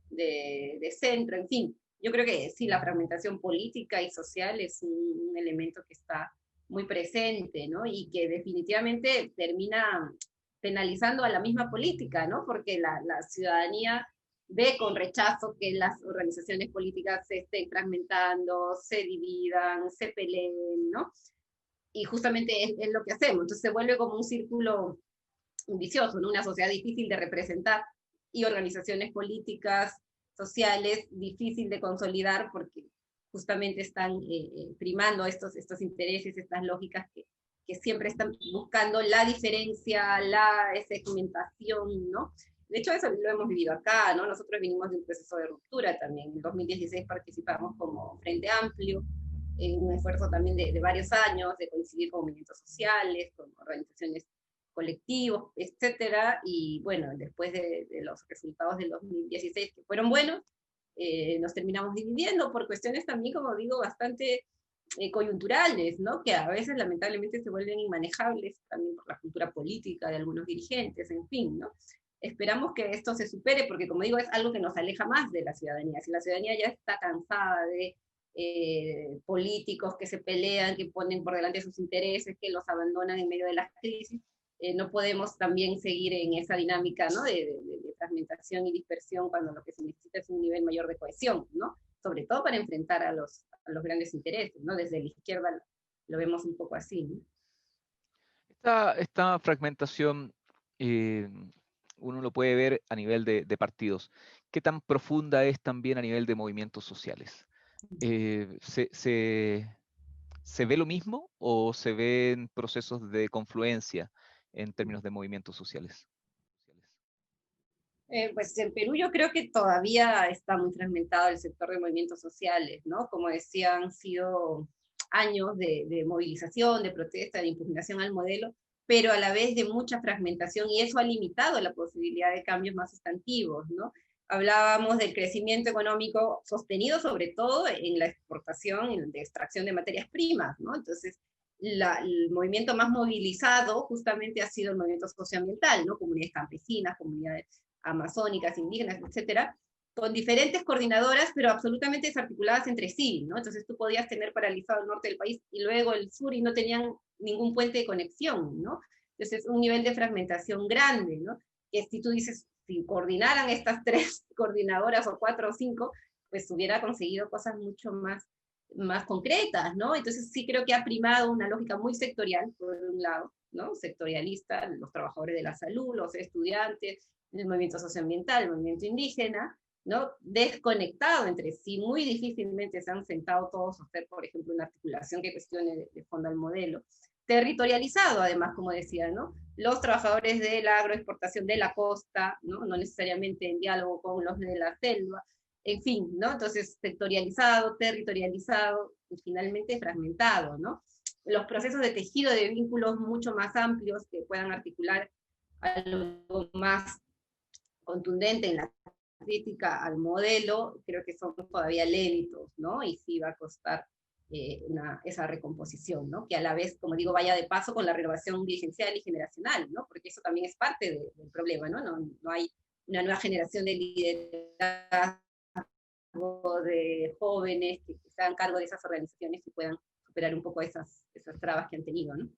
de centro, en fin. Yo creo que sí, la fragmentación política y social es un elemento que está muy presente, ¿no? Y que definitivamente termina penalizando a la misma política, ¿no? Porque la ciudadanía ve con rechazo que las organizaciones políticas se estén fragmentando, se dividan, se peleen, ¿no? Y justamente es lo que hacemos. Entonces se vuelve como un círculo vicioso, ¿no? Una sociedad difícil de representar y organizaciones políticas, sociales, difícil de consolidar porque justamente están primando estos intereses, estas lógicas que siempre están buscando la diferencia, la segmentación, ¿no? De hecho, eso lo hemos vivido acá, ¿no? Nosotros vinimos de un proceso de ruptura también. En 2016 participamos como Frente Amplio, en un esfuerzo también de varios años, de coincidir con movimientos sociales, con organizaciones colectivos, etcétera, y bueno, después de los resultados del 2016, que fueron buenos, nos terminamos dividiendo por cuestiones también, como digo, bastante coyunturales, ¿no? Que a veces lamentablemente se vuelven inmanejables también por la cultura política de algunos dirigentes, en fin, ¿no? Esperamos que esto se supere, porque como digo, es algo que nos aleja más de la ciudadanía. Si la ciudadanía ya está cansada de políticos que se pelean, que ponen por delante sus intereses, que los abandonan en medio de las crisis, no podemos también seguir en esa dinámica, ¿no? de fragmentación y dispersión, cuando lo que se necesita es un nivel mayor de cohesión, ¿no? Sobre todo para enfrentar a los grandes intereses, ¿no? Desde la izquierda lo vemos un poco así, ¿no? Esta fragmentación uno lo puede ver a nivel de partidos. ¿Qué tan profunda es también a nivel de movimientos sociales? ¿Se ve lo mismo o se ven procesos de confluencia en términos de movimientos sociales? Pues en Perú yo creo que todavía está muy fragmentado el sector de movimientos sociales, ¿no? Como decía, han sido años de movilización, de protesta, de impugnación al modelo, pero a la vez de mucha fragmentación, y eso ha limitado la posibilidad de cambios más sustantivos, ¿no? Hablábamos del crecimiento económico sostenido sobre todo en la exportación y de extracción de materias primas, ¿no? Entonces, el movimiento más movilizado justamente ha sido el movimiento socioambiental, ¿no? Comunidades campesinas, comunidades amazónicas, indígenas, etcétera, con diferentes coordinadoras, pero absolutamente desarticuladas entre sí, ¿no? Entonces tú podías tener paralizado el norte del país y luego el sur y no tenían ningún puente de conexión, ¿no? Entonces un nivel de fragmentación grande, ¿no? Que si tú dices, si coordinaran estas 3 coordinadoras o 4 o 5, pues hubiera conseguido cosas mucho más concretas, ¿no? Entonces sí creo que ha primado una lógica muy sectorial, por un lado, ¿no? Sectorialista, los trabajadores de la salud, los estudiantes, el movimiento socioambiental, el movimiento indígena, ¿no? Desconectado entre sí, muy difícilmente se han sentado todos a hacer, por ejemplo, una articulación que cuestione de fondo al modelo. Territorializado, además, como decía, ¿no? Los trabajadores de la agroexportación de la costa, ¿no? No necesariamente en diálogo con los de la selva, en fin, ¿no? Entonces, sectorializado, territorializado y finalmente fragmentado, ¿no? Los procesos de tejido de vínculos mucho más amplios que puedan articular algo más contundente en la crítica al modelo, creo que son todavía lénitos, ¿no? Y sí va a costar esa recomposición, ¿no? Que a la vez, como digo, vaya de paso con la renovación dirigencial y generacional, ¿no? Porque eso también es parte del problema, ¿no? No hay una nueva generación de liderazgo de jóvenes que se hagan cargo de esas organizaciones y puedan superar un poco esas trabas que han tenido, ¿no?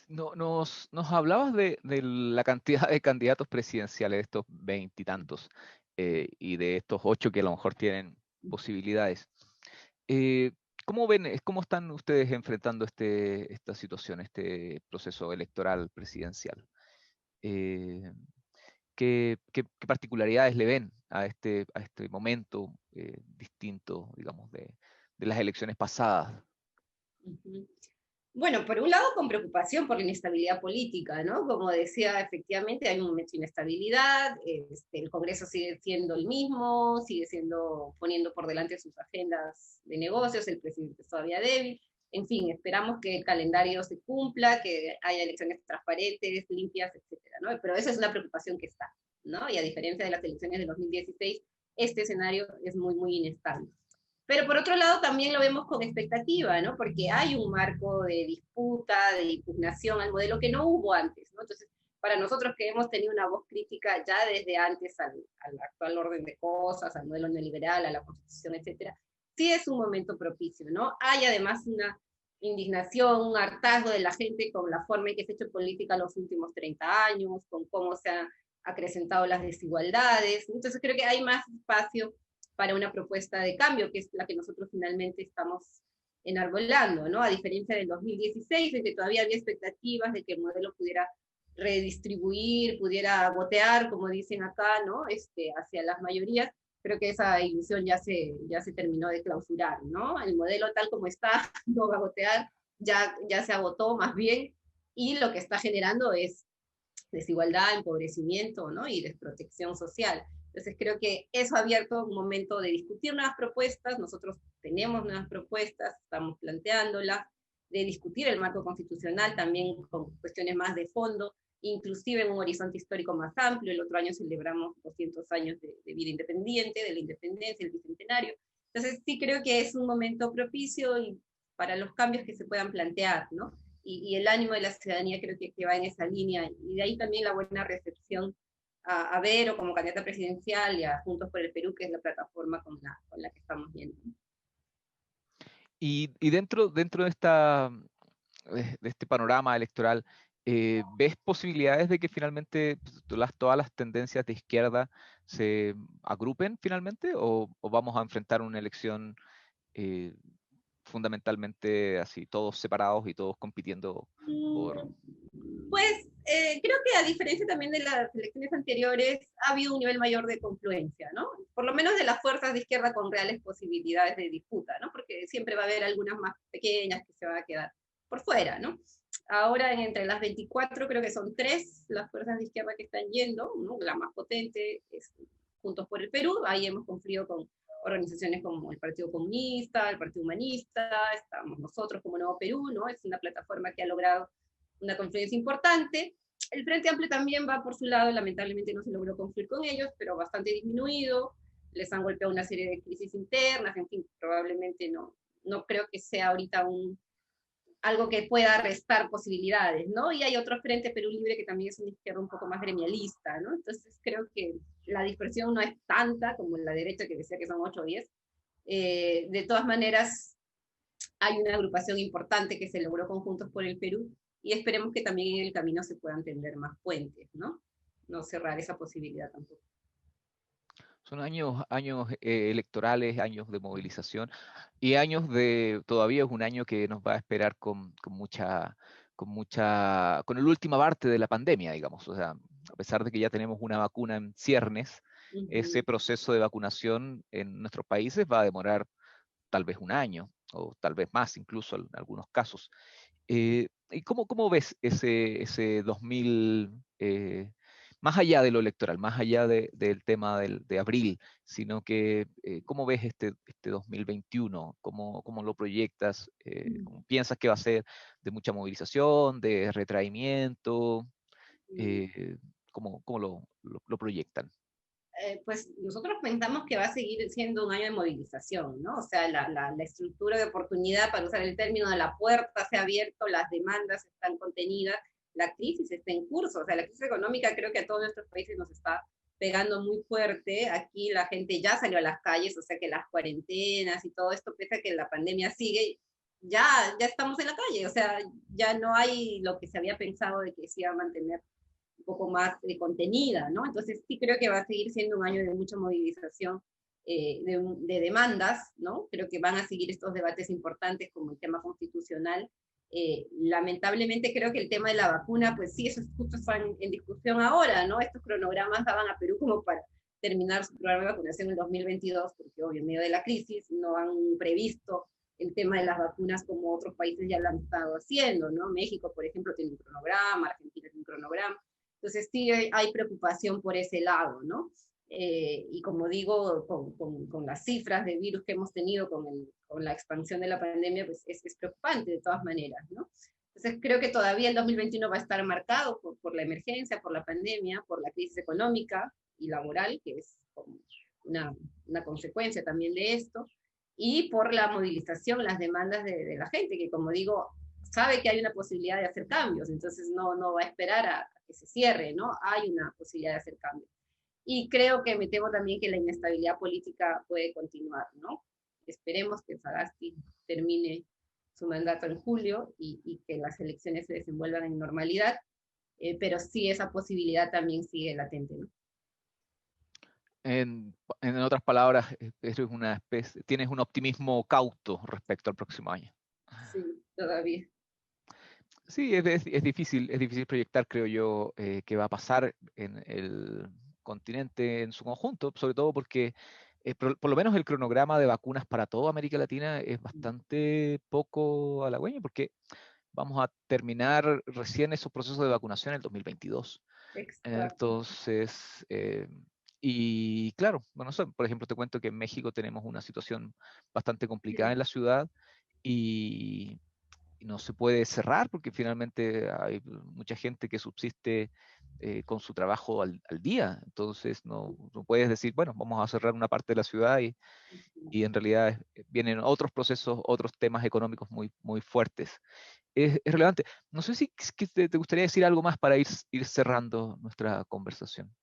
Nos hablabas de la cantidad de candidatos presidenciales, de estos 20 y tantos, y de estos 8 que a lo mejor tienen posibilidades. ¿Cómo ven, cómo están ustedes enfrentando esta situación, este proceso electoral presidencial? ¿Qué particularidades le ven a este momento distinto, digamos, de las elecciones pasadas? Uh-huh. Bueno, por un lado con preocupación por la inestabilidad política, ¿no? Como decía, efectivamente hay un momento de inestabilidad, el Congreso sigue siendo el mismo, sigue poniendo por delante sus agendas de negocios, el presidente es todavía débil, en fin, esperamos que el calendario se cumpla, que haya elecciones transparentes, limpias, etcétera, ¿no? Pero esa es una preocupación que está, ¿no? Y a diferencia de las elecciones de 2016, este escenario es muy, muy inestable. Pero por otro lado también lo vemos con expectativa, ¿no? Porque hay un marco de disputa, de impugnación al modelo que no hubo antes, ¿no? Entonces, para nosotros que hemos tenido una voz crítica ya desde antes al actual orden de cosas, al modelo neoliberal, a la Constitución, etcétera, sí es un momento propicio, ¿no? Hay además una indignación, un hartazgo de la gente con la forma en que se ha hecho política los últimos 30 años, con cómo se han acrecentado las desigualdades. Entonces creo que hay más espacio para una propuesta de cambio, que es la que nosotros finalmente estamos enarbolando, ¿no? A diferencia del 2016, en que todavía había expectativas de que el modelo pudiera redistribuir, pudiera botear, como dicen acá, ¿no? Hacia las mayorías. creo que esa ilusión ya se terminó de clausurar, ¿no? El modelo tal como está no va a gotear, ya se agotó más bien, y lo que está generando es desigualdad, empobrecimiento, ¿no? Y desprotección social. Entonces creo que eso ha abierto un momento de discutir nuevas propuestas, nosotros tenemos nuevas propuestas, estamos planteándolas, de discutir el marco constitucional también con cuestiones más de fondo, inclusive en un horizonte histórico más amplio. El otro año celebramos 200 años de vida independiente, de la independencia, el bicentenario. Entonces sí creo que es un momento propicio y para los cambios que se puedan plantear, ¿no? Y el ánimo de la ciudadanía creo que va en esa línea, y de ahí también la buena recepción a Vero como candidata presidencial y a Juntos por el Perú, que es la plataforma con la que estamos viendo. Y dentro de de este panorama electoral, ¿ves posibilidades de que finalmente todas las tendencias de izquierda se agrupen finalmente, o vamos a enfrentar una elección fundamentalmente así, todos separados y todos compitiendo por... Pues creo que a diferencia también de las elecciones anteriores, ha habido un nivel mayor de confluencia, ¿no? Por lo menos de las fuerzas de izquierda con reales posibilidades de disputa, ¿no? Porque siempre va a haber algunas más pequeñas que se van a quedar por fuera, ¿no? Ahora, entre las 24, creo que son 3 las fuerzas de izquierda que están yendo, ¿no? La más potente es Juntos por el Perú, ahí hemos confluido con organizaciones como el Partido Comunista, el Partido Humanista, estamos nosotros como Nuevo Perú, ¿no? Es una plataforma que ha logrado una confluencia importante. El Frente Amplio también va por su lado, lamentablemente no se logró confluir con ellos, pero bastante disminuido, les han golpeado una serie de crisis internas, en fin, probablemente no creo que sea ahorita algo que pueda restar posibilidades, ¿no? Y hay otro Frente Perú Libre que también es una izquierda un poco más gremialista, ¿no? Entonces creo que la dispersión no es tanta como la derecha, que decía que son 8 o 10. De todas maneras, hay una agrupación importante que se logró con Juntos por el Perú, y esperemos que también en el camino se puedan tender más puentes, ¿no? No cerrar esa posibilidad tampoco. Son años electorales, años de movilización y todavía es un año que nos va a esperar con el última parte de la pandemia, digamos. O sea, a pesar de que ya tenemos una vacuna en ciernes, ese proceso de vacunación en nuestros países va a demorar tal vez un año, o tal vez más, incluso en algunos casos. ¿Y cómo ves ese 2000, más allá de lo electoral, más allá del tema de abril, sino que cómo ves este 2021? ¿Cómo lo proyectas? ¿Cómo piensas que va a ser de mucha movilización, de retraimiento? ¿Cómo lo proyectan? Pues nosotros pensamos que va a seguir siendo un año de movilización, ¿no? O sea, la estructura de oportunidad, para usar el término, de la puerta se ha abierto, las demandas están contenidas, la crisis está en curso. O sea, la crisis económica creo que a todos nuestros países nos está pegando muy fuerte. Aquí la gente ya salió a las calles, o sea que las cuarentenas y todo esto, pese a que la pandemia sigue, ya estamos en la calle. O sea, ya no hay lo que se había pensado de que se iba a mantener un poco más contenida, ¿no? Entonces sí creo que va a seguir siendo un año de mucha movilización de demandas, ¿no? Creo que van a seguir estos debates importantes como el tema constitucional. Lamentablemente creo que el tema de la vacuna, pues sí, eso justo está en discusión ahora, ¿no? Estos cronogramas daban a Perú como para terminar su programa de vacunación en el 2022, porque obvio, en medio de la crisis no han previsto el tema de las vacunas como otros países ya lo han estado haciendo, ¿no? México, por ejemplo, tiene un cronograma, Argentina tiene un cronograma. Entonces sí hay preocupación por ese lado, ¿no? Y como digo, con las cifras de virus que hemos tenido con la expansión de la pandemia, pues es preocupante de todas maneras, ¿no? Entonces creo que todavía el 2021 va a estar marcado por la emergencia, por la pandemia, por la crisis económica y laboral, que es como una consecuencia también de esto, y por la movilización, las demandas de la gente, que como digo, sabe que hay una posibilidad de hacer cambios, entonces no va a esperar a que se cierre, ¿no? Hay una posibilidad de hacer cambios. Y creo que me temo también que la inestabilidad política puede continuar, ¿no? Esperemos que Sagasti termine su mandato en julio y que las elecciones se desenvuelvan en normalidad, pero sí esa posibilidad también sigue latente, ¿no? En otras palabras, tienes un optimismo cauto respecto al próximo año. Sí, todavía. Sí, es difícil proyectar, creo yo, qué va a pasar en el continente en su conjunto, sobre todo porque por lo menos el cronograma de vacunas para toda América Latina es bastante poco halagüeño, porque vamos a terminar recién esos procesos de vacunación en el 2022. Exacto. Entonces, y claro, bueno, por ejemplo, te cuento que en México tenemos una situación bastante complicada en la ciudad y no se puede cerrar porque finalmente hay mucha gente que subsiste con su trabajo al día. Entonces, no puedes decir, bueno, vamos a cerrar una parte de la ciudad y en realidad vienen otros procesos, otros temas económicos muy, muy fuertes. Es relevante. No sé si te gustaría decir algo más para ir cerrando nuestra conversación.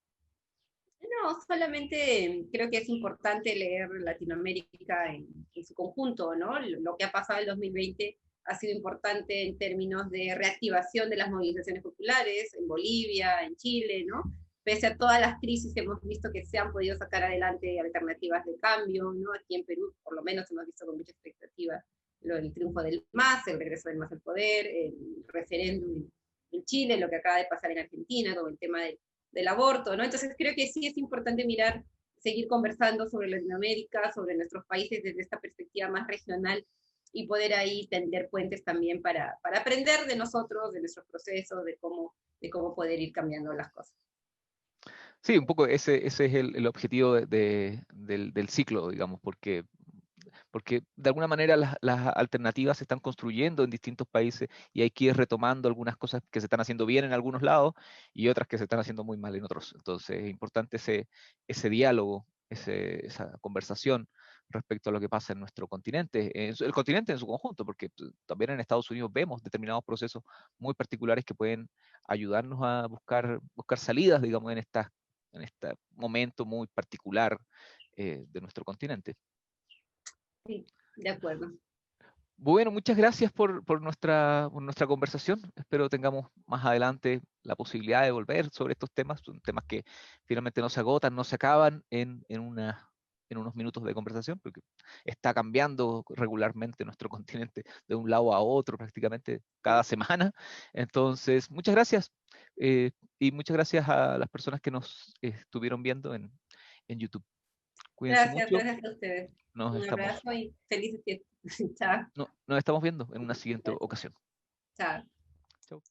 No, solamente creo que es importante leer Latinoamérica en su conjunto, ¿no? Lo que ha pasado en el 2020 ha sido importante en términos de reactivación de las movilizaciones populares en Bolivia, en Chile, ¿no? Pese a todas las crisis, hemos visto que se han podido sacar adelante alternativas de cambio, ¿no? Aquí en Perú, por lo menos, hemos visto con mucha expectativa el triunfo del MAS, el regreso del MAS al poder, el referéndum en Chile, lo que acaba de pasar en Argentina con el tema del aborto, ¿no? Entonces creo que sí es importante mirar, seguir conversando sobre Latinoamérica, sobre nuestros países desde esta perspectiva más regional y poder ahí tender puentes también para aprender de nosotros, de nuestros procesos, de cómo poder ir cambiando las cosas. Sí, un poco ese es el objetivo del ciclo, digamos, porque de alguna manera las alternativas se están construyendo en distintos países y hay que ir retomando algunas cosas que se están haciendo bien en algunos lados y otras que se están haciendo muy mal en otros. Entonces es importante ese diálogo, esa conversación respecto a lo que pasa en nuestro continente, el continente en su conjunto, porque también en Estados Unidos vemos determinados procesos muy particulares que pueden ayudarnos a buscar salidas, digamos, en este momento muy particular de nuestro continente. Sí, de acuerdo. Bueno, muchas gracias por nuestra conversación. Espero tengamos más adelante la posibilidad de volver sobre estos temas. Son temas que finalmente no se agotan, no se acaban en unos minutos de conversación, porque está cambiando regularmente nuestro continente de un lado a otro prácticamente cada semana. Entonces, muchas gracias. Y muchas gracias a las personas que nos estuvieron viendo en YouTube. Cuídense mucho. Gracias a ustedes. Nos Un estamos, abrazo y felices fiestas. Chao. nos estamos viendo en una siguiente ocasión. Chao. Chau.